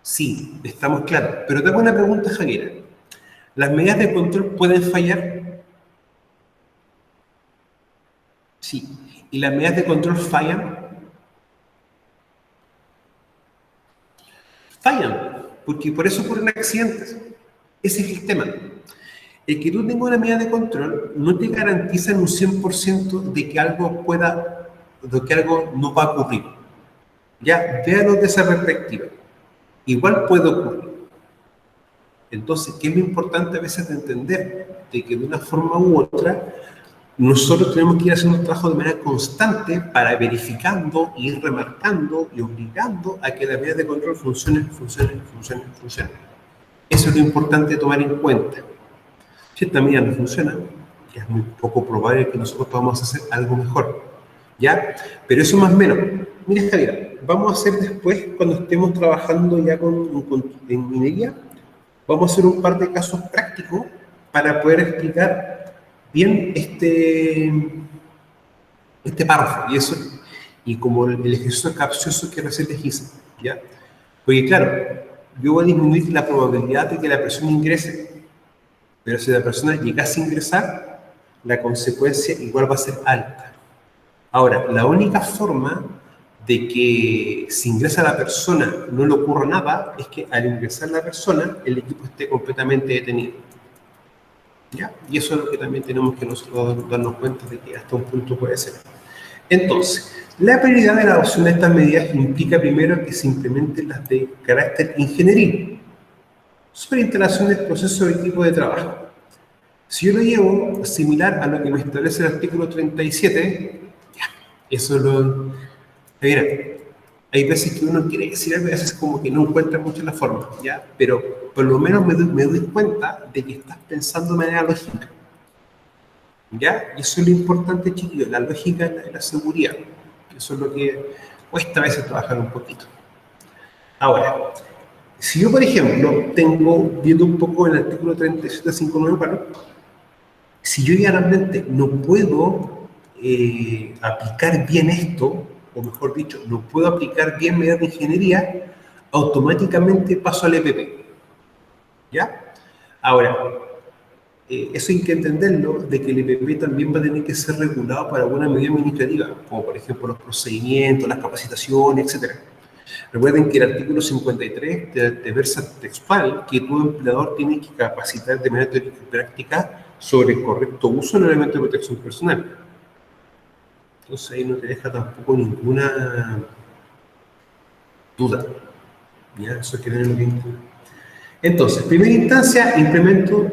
Speaker 1: Sí, estamos claros. Pero te hago una pregunta, Javiera. ¿Las medidas de control pueden fallar? Sí. ¿Y las medidas de control fallan? Fallan, porque por eso ocurren accidentes. Ese es el tema. El que tú tengas una medida de control no te garantiza en un 100% de que algo no va a ocurrir. Ya, véalo de esa perspectiva. Igual puede ocurrir. Entonces, ¿qué es lo importante a veces de entender? De que de una forma u otra, nosotros tenemos que ir haciendo un trabajo de manera constante para verificando, ir remarcando y obligando a que las medidas de control funcionen. Eso es lo importante de tomar en cuenta. Si esta medida no funciona, es muy poco probable que nosotros podamos hacer algo mejor, ¿ya? Pero eso más o menos. Mira, Javier, vamos a hacer después, cuando estemos trabajando ya en minería, vamos a hacer un par de casos prácticos para poder explicar bien este párrafo y como el ejercicio capcioso que recién les hice, ¿ya? Porque claro, yo voy a disminuir la probabilidad de que la persona ingrese, pero si la persona llegase a ingresar, la consecuencia igual va a ser alta. Ahora, la única forma de que si ingresa la persona no le ocurra nada es que al ingresar la persona, el equipo esté completamente detenido. ¿Ya? Y eso es lo que también tenemos que nosotros darnos cuenta de que hasta un punto puede ser. Entonces, la prioridad de la adopción de estas medidas implica primero que se implementen las de carácter ingenieril sobre instalación del proceso de equipo de trabajo. Si yo lo llevo similar a lo que me establece el artículo 37, ya, eso lo... Mira, hay veces que uno quiere decir algo y a veces como que no encuentra mucho la forma, ¿ya? Pero por lo menos me doy cuenta de que estás pensando de manera lógica, ¿ya? Y eso es lo importante, chiquillos, la lógica de la seguridad. Eso es lo que cuesta a veces trabajar un poquito. Ahora, si yo, por ejemplo, viendo un poco el artículo 37.5.9 paro, si yo ya realmente no puedo aplicar bien esto, o mejor dicho, no puedo aplicar bien medidas de ingeniería, automáticamente paso al EPP. ¿Ya? Ahora, eso hay que entenderlo, de que el EPP también va a tener que ser regulado para alguna medida administrativa, como por ejemplo los procedimientos, las capacitaciones, etc. Recuerden que el artículo 53 te versa textual que todo empleador tiene que capacitar de manera teórica y práctica sobre el correcto uso del elemento de protección personal. Entonces ahí no te deja tampoco ninguna duda. ¿Ya? Eso hay que tenerlo bien claro. Entonces, primera instancia, implemento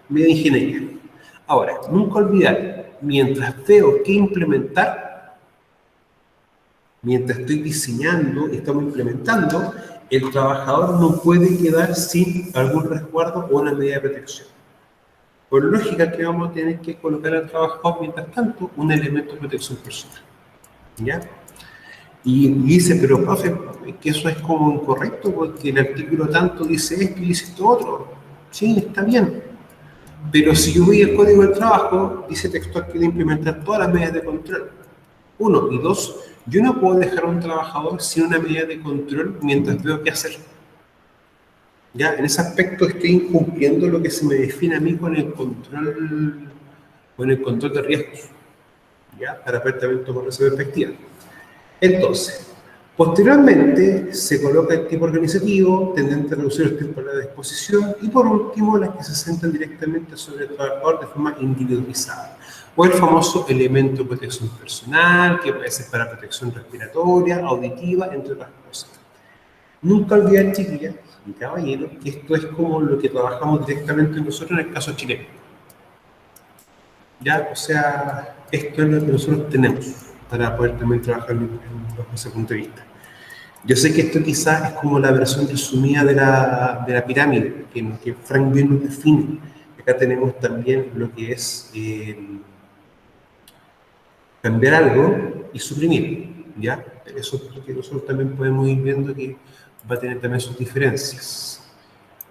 Speaker 1: medida de ingeniería. Ahora, nunca olvidar, mientras veo qué implementar, mientras estoy diseñando, estamos implementando, el trabajador no puede quedar sin algún resguardo o una medida de protección. Por lógica que vamos a tener que colocar al trabajador, mientras tanto, un elemento de protección personal. ¿Ya? Y dice, pero profe, que eso es como incorrecto, porque el artículo tanto dice esto y dice esto otro. Sí, está bien. Pero si yo voy al código del trabajo, dice textual que debe implementar todas las medidas de control. Uno. Y dos, yo no puedo dejar a un trabajador sin una medida de control mientras veo qué hacer. Ya, en ese aspecto estoy incumpliendo lo que se me define a mí con el control de riesgos. Ya, para poder también tomar esa perspectiva. Entonces, posteriormente se coloca el tipo organizativo, tendente a reducir el tiempo de la disposición y por último las que se centran directamente sobre el trabajador de forma individualizada. O el famoso elemento de protección personal, que puede ser para protección respiratoria, auditiva, entre otras cosas. Nunca olvidar, chiquillas y caballeros, que esto es como lo que trabajamos directamente nosotros en el caso chileno. ¿Ya? O sea, esto es lo que nosotros tenemos para poder también trabajar bajo ese punto de vista. Yo sé que esto quizás es como la versión resumida de la pirámide, que Frank bien nos define. Acá tenemos también lo que es cambiar algo y suprimir, ¿ya? Eso es lo que nosotros también podemos ir viendo que va a tener también sus diferencias.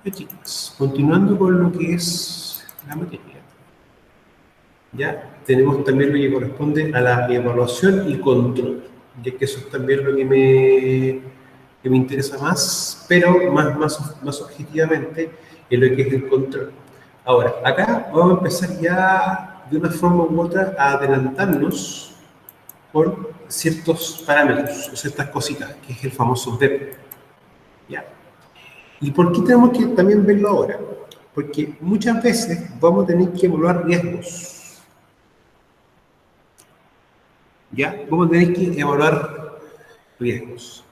Speaker 1: Y chicas, continuando con lo que es la materia. ¿ya? Tenemos también lo que corresponde a la evaluación y control, ya que eso es también lo que me interesa más, pero más objetivamente en lo que es el control. Ahora, acá vamos a empezar ya de una forma u otra a adelantarnos con ciertos parámetros o ciertas cositas, que es el famoso BEP. ¿Ya? ¿Y por qué tenemos que también verlo ahora? Porque muchas veces vamos a tener que evaluar riesgos. ¿Ya? Vamos a tener que evaluar riesgos.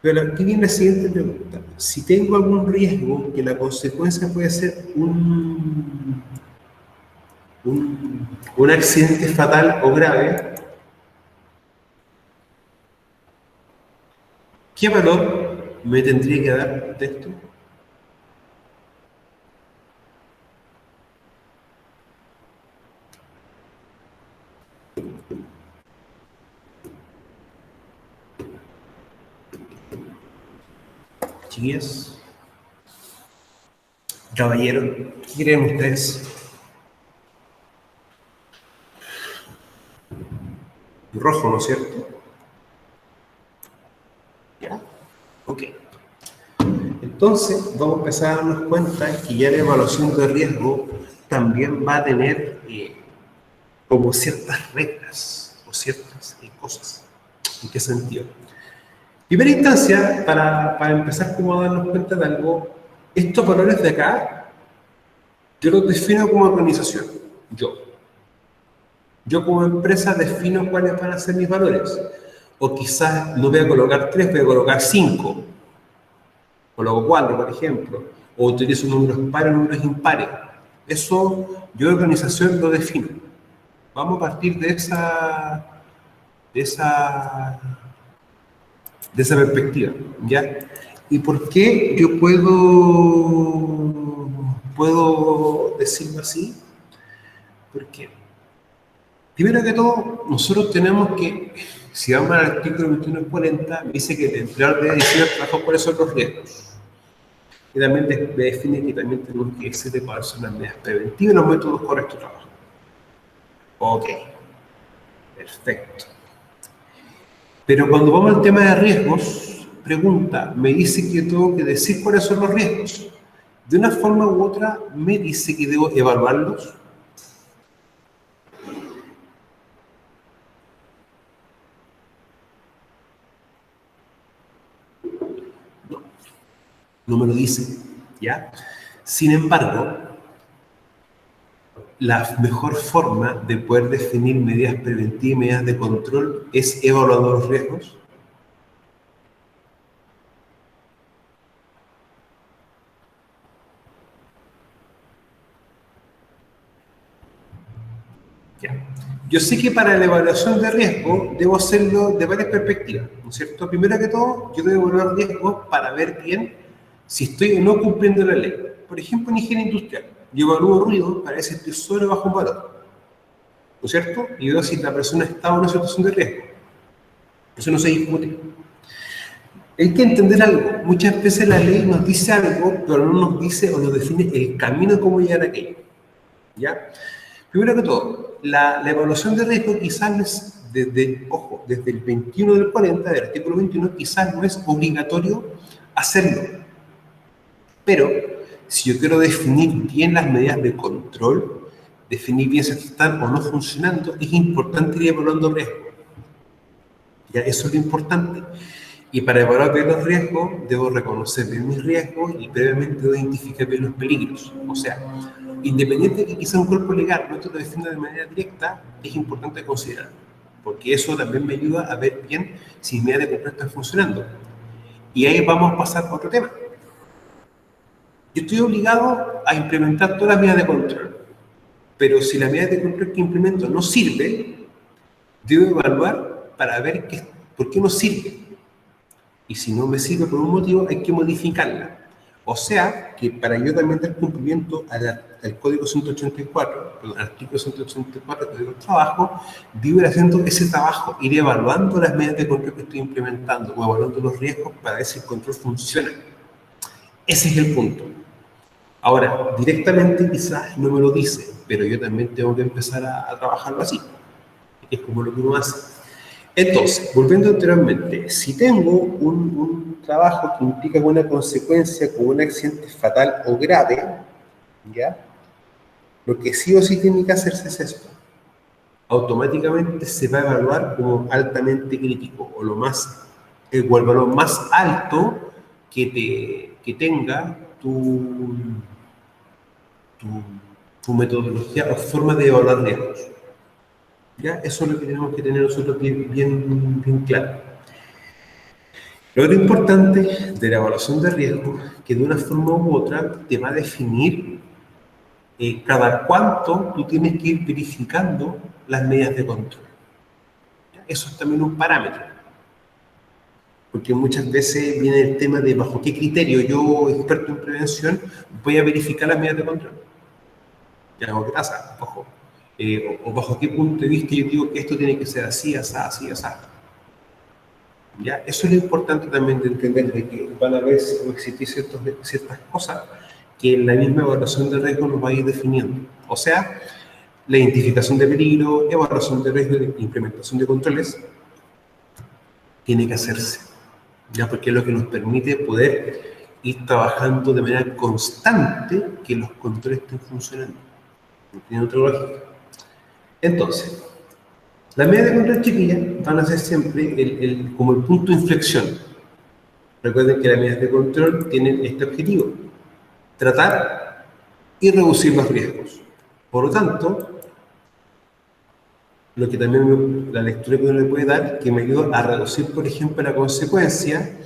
Speaker 1: Pero aquí viene la siguiente pregunta. Si tengo algún riesgo, que la consecuencia puede ser un accidente fatal o grave, ¿qué valor me tendría que dar de esto? Chiquillas, caballero, ¿qué creen ustedes? Rojo, ¿no es cierto? ¿Ya? Ok. Entonces, vamos a empezar a darnos cuenta que ya la evaluación de riesgo también va a tener como ciertas reglas o ciertas cosas. ¿En qué sentido? En primera instancia, para empezar como a darnos cuenta de algo, estos valores de acá, yo los defino como organización. Yo como empresa defino cuáles van a ser mis valores. O quizás no voy a colocar 3, voy a colocar 5. Coloco 4, por ejemplo. O utilizo números pares o números impares. Eso yo de organización lo defino. Vamos a partir de esa perspectiva, ¿ya? ¿Y por qué yo puedo decirlo así? Porque, primero que todo, nosotros tenemos que, si vamos al artículo 2140, dice que el empleador debe decir al trabajo cuáles son los riesgos. Y también define que también tenemos que existe cuáles son las medidas preventivas y los métodos correctos de trabajo. Ok, perfecto. Pero cuando vamos al tema de riesgos, pregunta, me dice que tengo que decir cuáles son los riesgos. De una forma u otra, me dice que debo evaluarlos. No me lo dice, ¿ya? Sin embargo, la mejor forma de poder definir medidas preventivas y medidas de control es evaluando los riesgos. Ya. Yo sé que para la evaluación de riesgo debo hacerlo de varias perspectivas, ¿no es cierto? Primero que todo, yo debo evaluar riesgos para ver bien si estoy o no cumpliendo la ley. Por ejemplo, en higiene industrial, yo evalúo ruido para ver si estoy sobre o bajo un valor, ¿no es cierto? Y veo si la persona está en una situación de riesgo. Eso no se discute. Hay que entender algo. Muchas veces la ley nos dice algo, pero no nos dice o nos define el camino de cómo llegar a aquello. ¿Ya? Primero que todo, la evaluación de riesgo quizás no es desde el 21 del 40, del artículo 21, quizás no es obligatorio hacerlo. Pero, si yo quiero definir bien las medidas de control, definir bien si están o no funcionando, es importante ir evaluando riesgos. Ya, eso es lo importante. Y para evaluar bien los riesgos, debo reconocer bien mis riesgos y previamente debo identificar bien los peligros. O sea, independiente de que quizá un cuerpo legal no te lo defienda de manera directa, es importante considerarlo. Porque eso también me ayuda a ver bien si mis medidas de control están funcionando. Y ahí vamos a pasar a otro tema. Yo estoy obligado a implementar todas las medidas de control. Pero si la medida de control que implemento no sirve, debo evaluar para ver por qué no sirve. Y si no me sirve por un motivo, hay que modificarla. O sea, que para yo también dar cumplimiento al Código 184, al artículo 184 del Código del Trabajo, debo ir haciendo ese trabajo, ir evaluando las medidas de control que estoy implementando o evaluando los riesgos para ver si el control funciona. Ese es el punto. Ahora, directamente quizás no me lo dice, pero yo también tengo que empezar a trabajarlo así. Es como lo que uno hace. Entonces, volviendo anteriormente, si tengo un trabajo que implica una consecuencia como un accidente fatal o grave, ¿ya? Lo que sí o sí tiene que hacerse es esto. Automáticamente se va a evaluar como altamente crítico o el valor más alto que tenga tu, tu metodología o forma de evaluar riesgos. ¿Ya? Eso es lo que tenemos que tener nosotros bien claro. Lo otro importante de la evaluación de riesgo, que de una forma u otra te va a definir cada cuánto tú tienes que ir verificando las medidas de control. Eso es también un parámetro, porque muchas veces viene el tema de bajo qué criterio yo, experto en prevención, voy a verificar las medidas de control. ¿Ya? ¿O qué pasa? Ojo. O bajo qué punto de vista yo digo que esto tiene que ser así, así. ¿Ya? Eso es lo importante también de entender, de que van a haber o existir ciertas cosas que en la misma evaluación de riesgo nos va a ir definiendo. O sea, la identificación de peligro, evaluación de riesgo e implementación de controles tiene que hacerse, ¿ya? Porque es lo que nos permite poder ir trabajando de manera constante que los controles estén funcionando. No tiene otra lógica. Entonces, las medidas de control, chiquillas, van a ser siempre como el punto de inflexión. Recuerden que las medidas de control tienen este objetivo: tratar y reducir los riesgos. Por lo tanto, lo que también la lectura que uno le puede dar, que me ayuda a reducir, por ejemplo, la consecuencia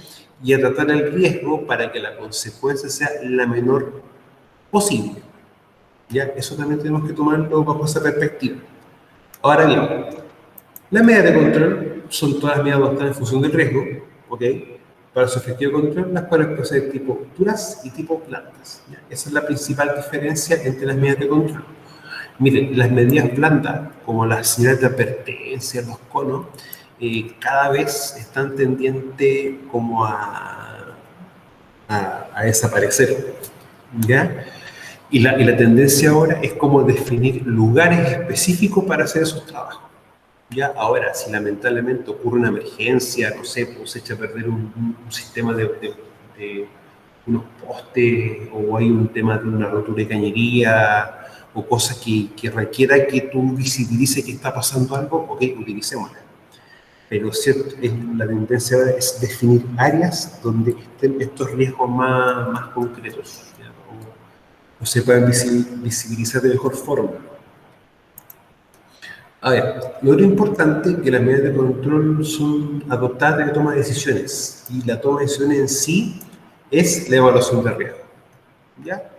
Speaker 1: y a tratar el riesgo para que la consecuencia sea la menor posible. ¿Ya? Eso también tenemos que tomarlo bajo esa perspectiva. Ahora bien, las medidas de control son todas las medidas adoptadas en función del riesgo, ¿ok? Para su efectivo control, las cuales pueden ser tipo duras y tipo blandas. ¿Ya? Esa es la principal diferencia entre las medidas de control. Miren, las medidas blandas, como las señales de advertencia, los conos, cada vez están tendientes como a desaparecer, ¿ya? Y la tendencia ahora es como definir lugares específicos para hacer esos trabajos. ¿Ya? Ahora, si lamentablemente ocurre una emergencia, no sé, pues se echa a perder un sistema de unos postes, o hay un tema de una rotura de cañería, o cosas que requiera que tú visibilices que está pasando algo, ok, utilicémosla. Pero cierto, la tendencia ahora es definir áreas donde estén estos riesgos más concretos, ¿ya? O se puedan visibilizar de mejor forma. A ver, lo otro importante es que las medidas de control son adoptadas de la toma de decisiones, y la toma de decisiones en sí es la evaluación de riesgo, ¿ya?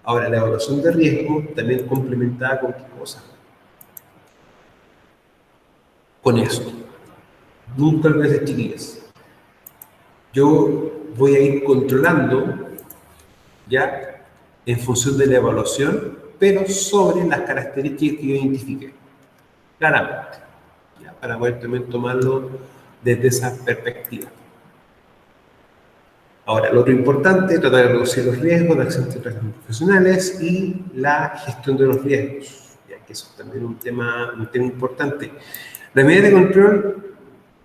Speaker 1: Ahora, la evaluación de riesgo también complementada con qué cosa. Con esto. Nunca olvides, chiquillas. Yo voy a ir controlando, ¿ya? En función de la evaluación, pero sobre las características que yo identifique. Claramente, ¿ya? Para poder también tomarlo desde esa perspectiva. Ahora, lo otro importante es tratar de reducir los riesgos de accidentes profesionales y la gestión de los riesgos, ya que eso es también un tema importante. La medida de control,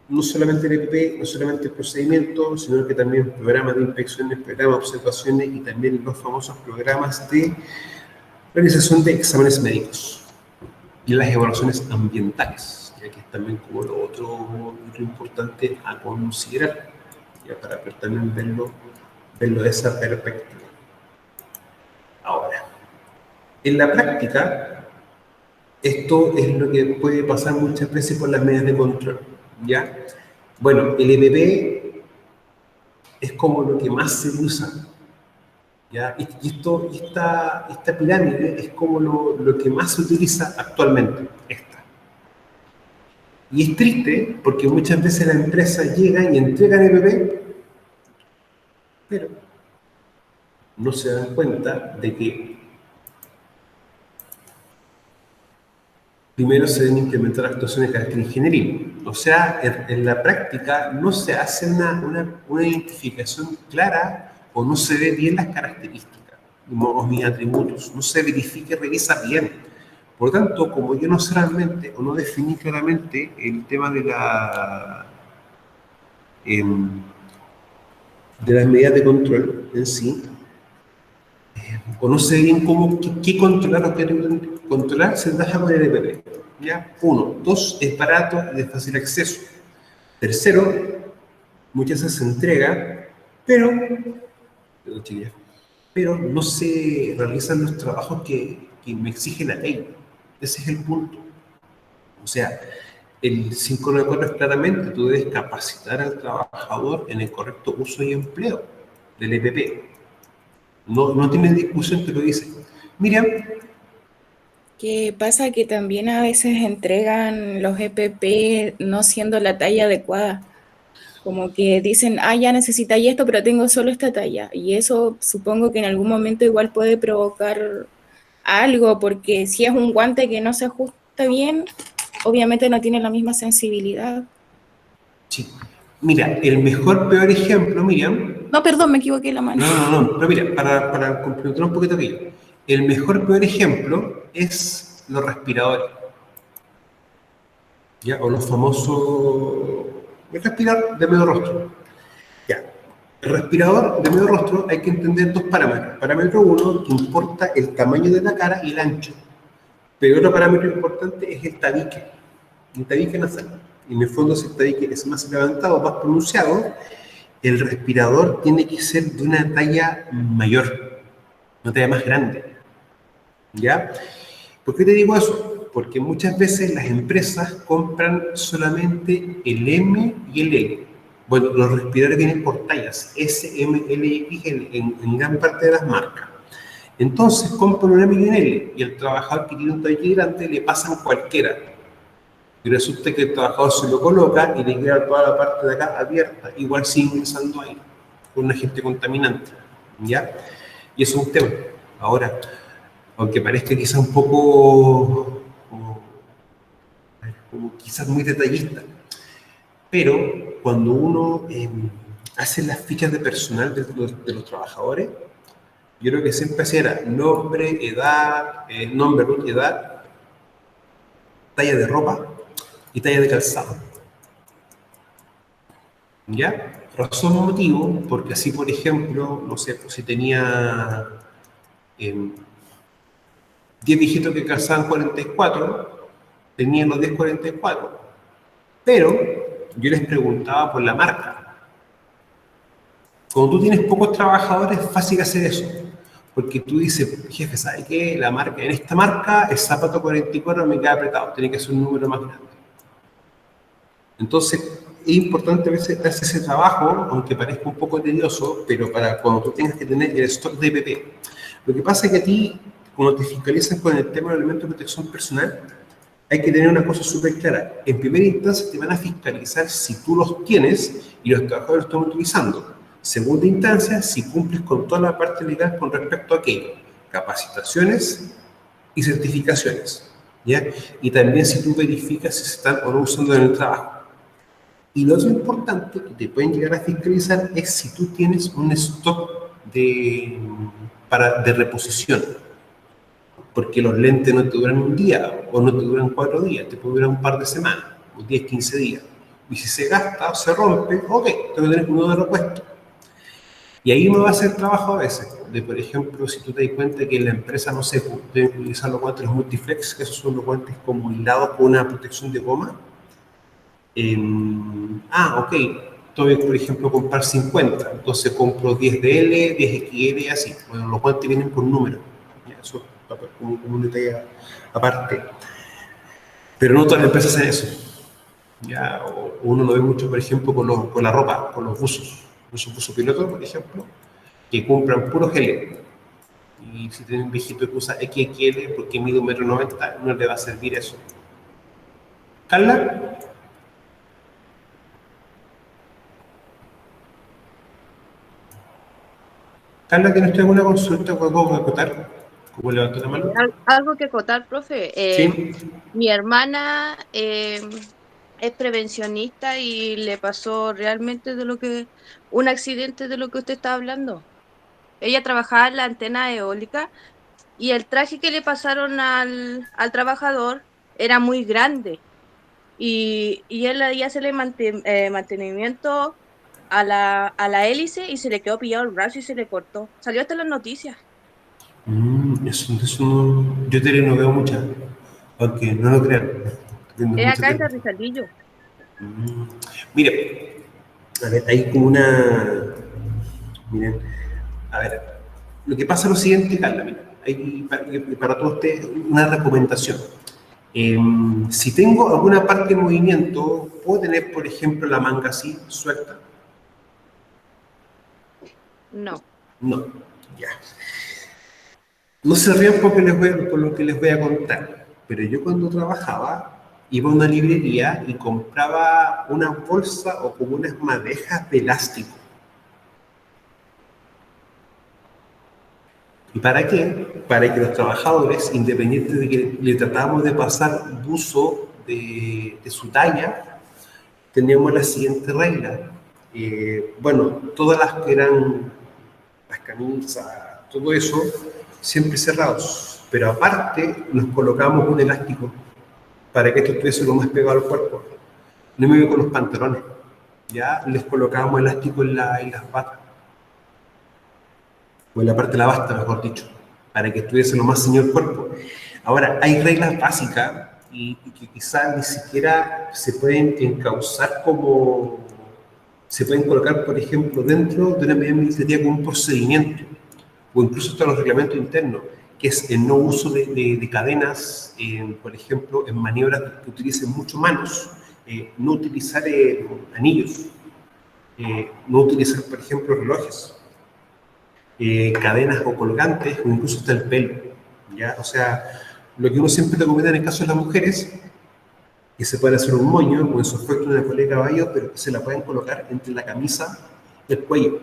Speaker 1: no solamente el EPP, no solamente el procedimiento, sino que también programas de inspecciones, programas de observaciones y también los famosos programas de realización de exámenes médicos y las evaluaciones ambientales, ya que es también como lo otro importante a considerar, ya para poder también verlo de esa perspectiva. Ahora, en la práctica, esto es lo que puede pasar muchas veces por las medidas de control, ¿ya? Bueno, el EPP es como lo que más se usa, ¿ya? Y esta pirámide es como lo que más se utiliza actualmente, esta. Y es triste porque muchas veces la empresa llega y entrega el EPP, pero no se dan cuenta de que primero se deben implementar actuaciones de carácter ingenieril. O sea, en la práctica no se hace una identificación clara o no se ve bien las características. o mis atributos, no se verifica y revisa bien. Por lo tanto, como yo no sé realmente o no definí claramente el tema em, de las medidas de control en sí, o no sé bien qué controlar o qué controlar, se trabaja con el EPP. ¿Ya? Uno. Dos, es barato y de fácil acceso. Tercero, muchas veces se entrega, pero, pero no se realizan los trabajos que me exige la ley. Ese es el punto. O sea, el 594 es claramente, tú debes capacitar al trabajador en el correcto uso y empleo del EPP. No, no tiene discusión, te lo dice. Miriam.
Speaker 3: ¿Qué pasa? Que también a veces entregan los EPP no siendo la talla adecuada. Como que dicen, ah, ya necesitáis esto, pero tengo solo esta talla. Y eso supongo que en algún momento igual puede provocar algo, porque si es un guante que no se ajusta bien, obviamente no tiene la misma sensibilidad.
Speaker 1: Sí. Mira, el mejor, peor ejemplo, Miriam.
Speaker 3: No, perdón, me equivoqué la mano.
Speaker 1: No. Pero mira, para complementar un poquito aquello, el mejor, peor ejemplo es los respiradores. ¿Ya? O los famosos. El respirador de medio rostro. Ya. El respirador de medio rostro hay que entender dos parámetros. Parámetro uno, que importa el tamaño de la cara y el ancho. Pero otro parámetro importante es el tabique. El tabique nasal. Y en el fondo, si el tabique es más levantado, más pronunciado, el respirador tiene que ser de una talla mayor, una talla más grande. ¿Ya? ¿Por qué te digo eso? Porque muchas veces las empresas compran solamente el M y el L. Bueno, los respiradores vienen por tallas, S, M, L y XL en gran parte de las marcas. Entonces compran un M y un L y el trabajador que tiene un tabique grande le pasan cualquiera. Y resulta que el trabajador se lo coloca y le queda toda la parte de acá abierta, igual sigue ingresando aire, con un agente contaminante. ¿Ya? Y eso es un tema. Ahora, aunque parezca quizá un poco como quizás muy detallista, pero cuando uno hace las fichas de personal de los trabajadores, yo creo que siempre será nombre, edad, talla de ropa y talla de calzado. ¿Ya? Razón motivo, porque así, por ejemplo, no sé, pues si tenía 10 dígitos que calzaban 44, tenían los 10 44. Pero yo les preguntaba por la marca. Cuando tú tienes pocos trabajadores es fácil hacer eso. Porque tú dices, jefe, ¿sabe qué? En esta marca, el zapato 44 me queda apretado, tiene que ser un número más grande. Entonces, es importante a veces hacer ese trabajo, aunque parezca un poco tedioso, pero para cuando tú tengas que tener el stock de EPP. Lo que pasa es que a ti, cuando te fiscalizan con el tema del elemento de protección personal, hay que tener una cosa súper clara. En primera instancia te van a fiscalizar si tú los tienes y los trabajadores los están utilizando. Segunda instancia, si cumples con toda la parte legal con respecto a aquello. Capacitaciones y certificaciones. ¿Ya? Y también si tú verificas si se están o no usando en el trabajo. Y lo otro importante que te pueden llegar a fiscalizar es si tú tienes un stock de reposición. Porque los lentes no te duran un día o no te duran 4 días, te pueden durar un par de semanas, o 10, 15 días. Y si se gasta o se rompe, ok, tengo que tener uno de repuesto. Y ahí uno va a hacer trabajo a veces. Por ejemplo, si tú te das cuenta que la empresa no se puede utilizar los guantes multiflex, que esos son los guantes como hilados con una protección de goma. Ok, tengo que, por ejemplo, comprar 50, entonces compro 10 DL, 10 XL y así. Bueno, los guantes vienen por número. Eso como un detalle aparte. Pero no todas las empresas hacen eso. Ya, uno lo ve mucho, por ejemplo, con la ropa, con los buzos pilotos, por ejemplo, que compran puro gel. Y si tienen un viejito que usa XXL porque mide 1,90 m, no le va a servir eso. ¿Carla? Carla, ¿tienes alguna consulta o algo que acotar? ¿Cómo levantó la mano?
Speaker 4: Algo que acotar, profe.
Speaker 1: Sí.
Speaker 4: Mi hermana es prevencionista y le pasó realmente un accidente de lo que usted está hablando. Ella trabajaba en la antena eólica y el traje que le pasaron al trabajador era muy grande y él ahí hacerle mantenimiento a la hélice y se le quedó pillado el brazo y se le cortó. Salió hasta en las noticias.
Speaker 1: Eso no, yo tele no veo muchas, aunque no lo crean. Viendo
Speaker 4: Es
Speaker 1: mucha
Speaker 4: acá en
Speaker 1: tele.
Speaker 4: Carrizalillo.
Speaker 1: Mire, a ver, hay como una. Miren, a ver, lo que pasa es lo siguiente, Carla, mira, hay para todos ustedes una recomendación. Si tengo alguna parte de movimiento, puedo tener, por ejemplo, la manga así, suelta.
Speaker 4: No.
Speaker 1: No, ya. No se rían porque por lo que les voy a contar, pero yo cuando trabajaba iba a una librería y compraba una bolsa o como unas madejas de elástico. ¿Y para qué? Para que los trabajadores, independientes de que le tratábamos de pasar buzo de su talla, teníamos la siguiente regla. Bueno, todas las que eran las camisas, todo eso, siempre cerrados. Pero aparte, nos colocamos un elástico para que esto estuviese lo más pegado al cuerpo. Lo mismo con los pantalones. Ya les colocábamos elástico en las patas, o en la parte de la basta, mejor dicho, para que estuviese lo más ceñido el cuerpo. Ahora, hay reglas básicas y que quizás ni siquiera se pueden encauzar como se pueden colocar, por ejemplo, dentro de una medida administrativa como un procedimiento, o incluso hasta los reglamentos internos, que es el no uso de cadenas, por ejemplo, en maniobras que utilicen mucho manos, no utilizar anillos, no utilizar, por ejemplo, relojes, cadenas o colgantes, o incluso hasta el pelo, ¿ya? O sea, lo que uno siempre recomienda en el caso de las mujeres, que se puede hacer un moño, o en su efecto una cola de caballo, pero que se la pueden colocar entre la camisa y el cuello,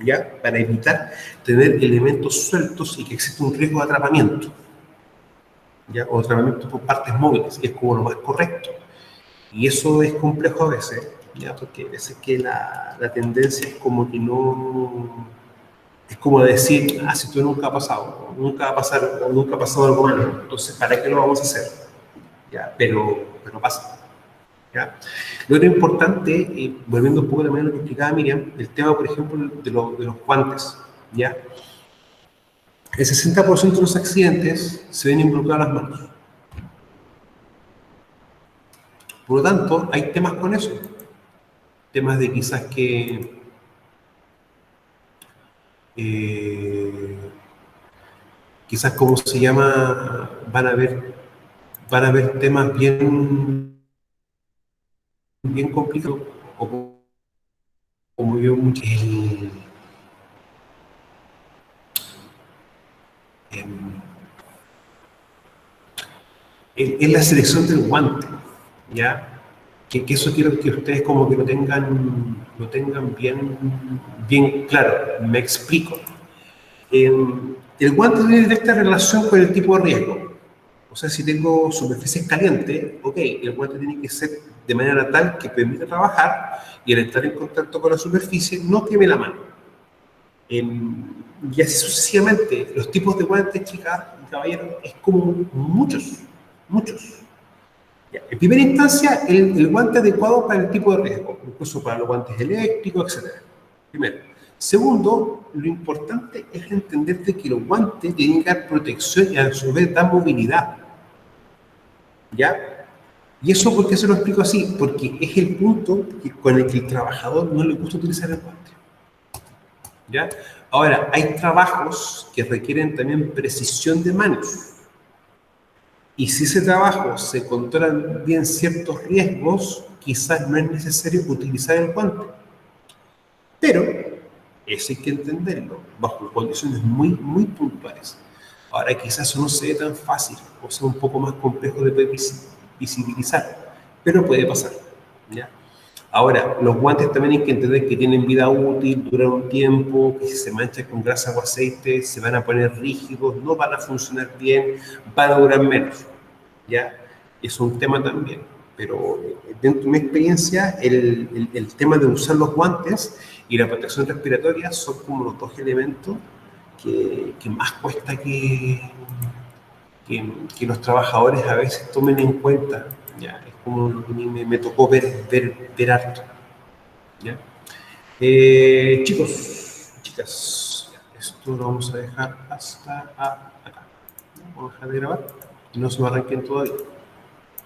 Speaker 1: ¿ya? Para evitar tener elementos sueltos y que exista un riesgo de atrapamiento, ¿ya? O atrapamiento por partes móviles, que es como lo más correcto. Y eso es complejo a veces, ¿ya? Porque a veces que la tendencia es como que no. Es como decir, si esto nunca ha pasado, nunca va a pasar, o nunca ha pasado algo malo, entonces, ¿para qué lo vamos a hacer? ¿Ya? Pero pasa. ¿Ya? Lo otro importante, volviendo un poco también a lo que explicaba Miriam, el tema, por ejemplo, de los guantes. ¿Ya? El 60% de los accidentes se ven involucrados las manos. Por lo tanto, hay temas con eso. Temas de quizás que quizás, ¿cómo se llama? Van a haber temas bien complicados, o como yo mucho, en la selección del guante, ¿ya? Que eso quiero que ustedes como que lo tengan bien claro. Me explico. El guante tiene directa relación con el tipo de riesgo. O sea, si tengo superficies calientes, ok, el guante tiene que ser de manera tal que permita trabajar y al estar en contacto con la superficie no queme la mano. Y así sucesivamente, los tipos de guantes, chicas y caballeros, es como muchos. Ya, en primera instancia, el guante adecuado para el tipo de riesgo, incluso para los guantes eléctricos, etc. Primero. Segundo, lo importante es entender que los guantes tienen que dar protección y a su vez dar movilidad. ¿Ya? ¿Y eso por qué se lo explico así? Porque es el punto con el que el trabajador no le gusta utilizar el guante. ¿Ya? Ahora, hay trabajos que requieren también precisión de manos. Y si ese trabajo se controlan bien ciertos riesgos, quizás no es necesario utilizar el guante. Pero eso hay que entenderlo bajo condiciones muy puntuales. Ahora, quizás eso no se ve tan fácil o sea un poco más complejo de visibilizar, pero puede pasar, ¿ya? Ahora, los guantes también hay que entender que tienen vida útil, duran un tiempo, que si se manchan con grasa o aceite se van a poner rígidos, no van a funcionar bien, van a durar menos, ¿ya? Es un tema también, pero dentro de mi experiencia, el tema de usar los guantes y la protección respiratoria son como los dos elementos que más cuesta que los trabajadores a veces tomen en cuenta. ¿Ya? Es como lo que a mí me tocó ver harto. ¿Ya? Chicos, chicas, esto lo vamos a dejar hasta acá. Vamos a dejar de grabar y no se me arranquen todavía.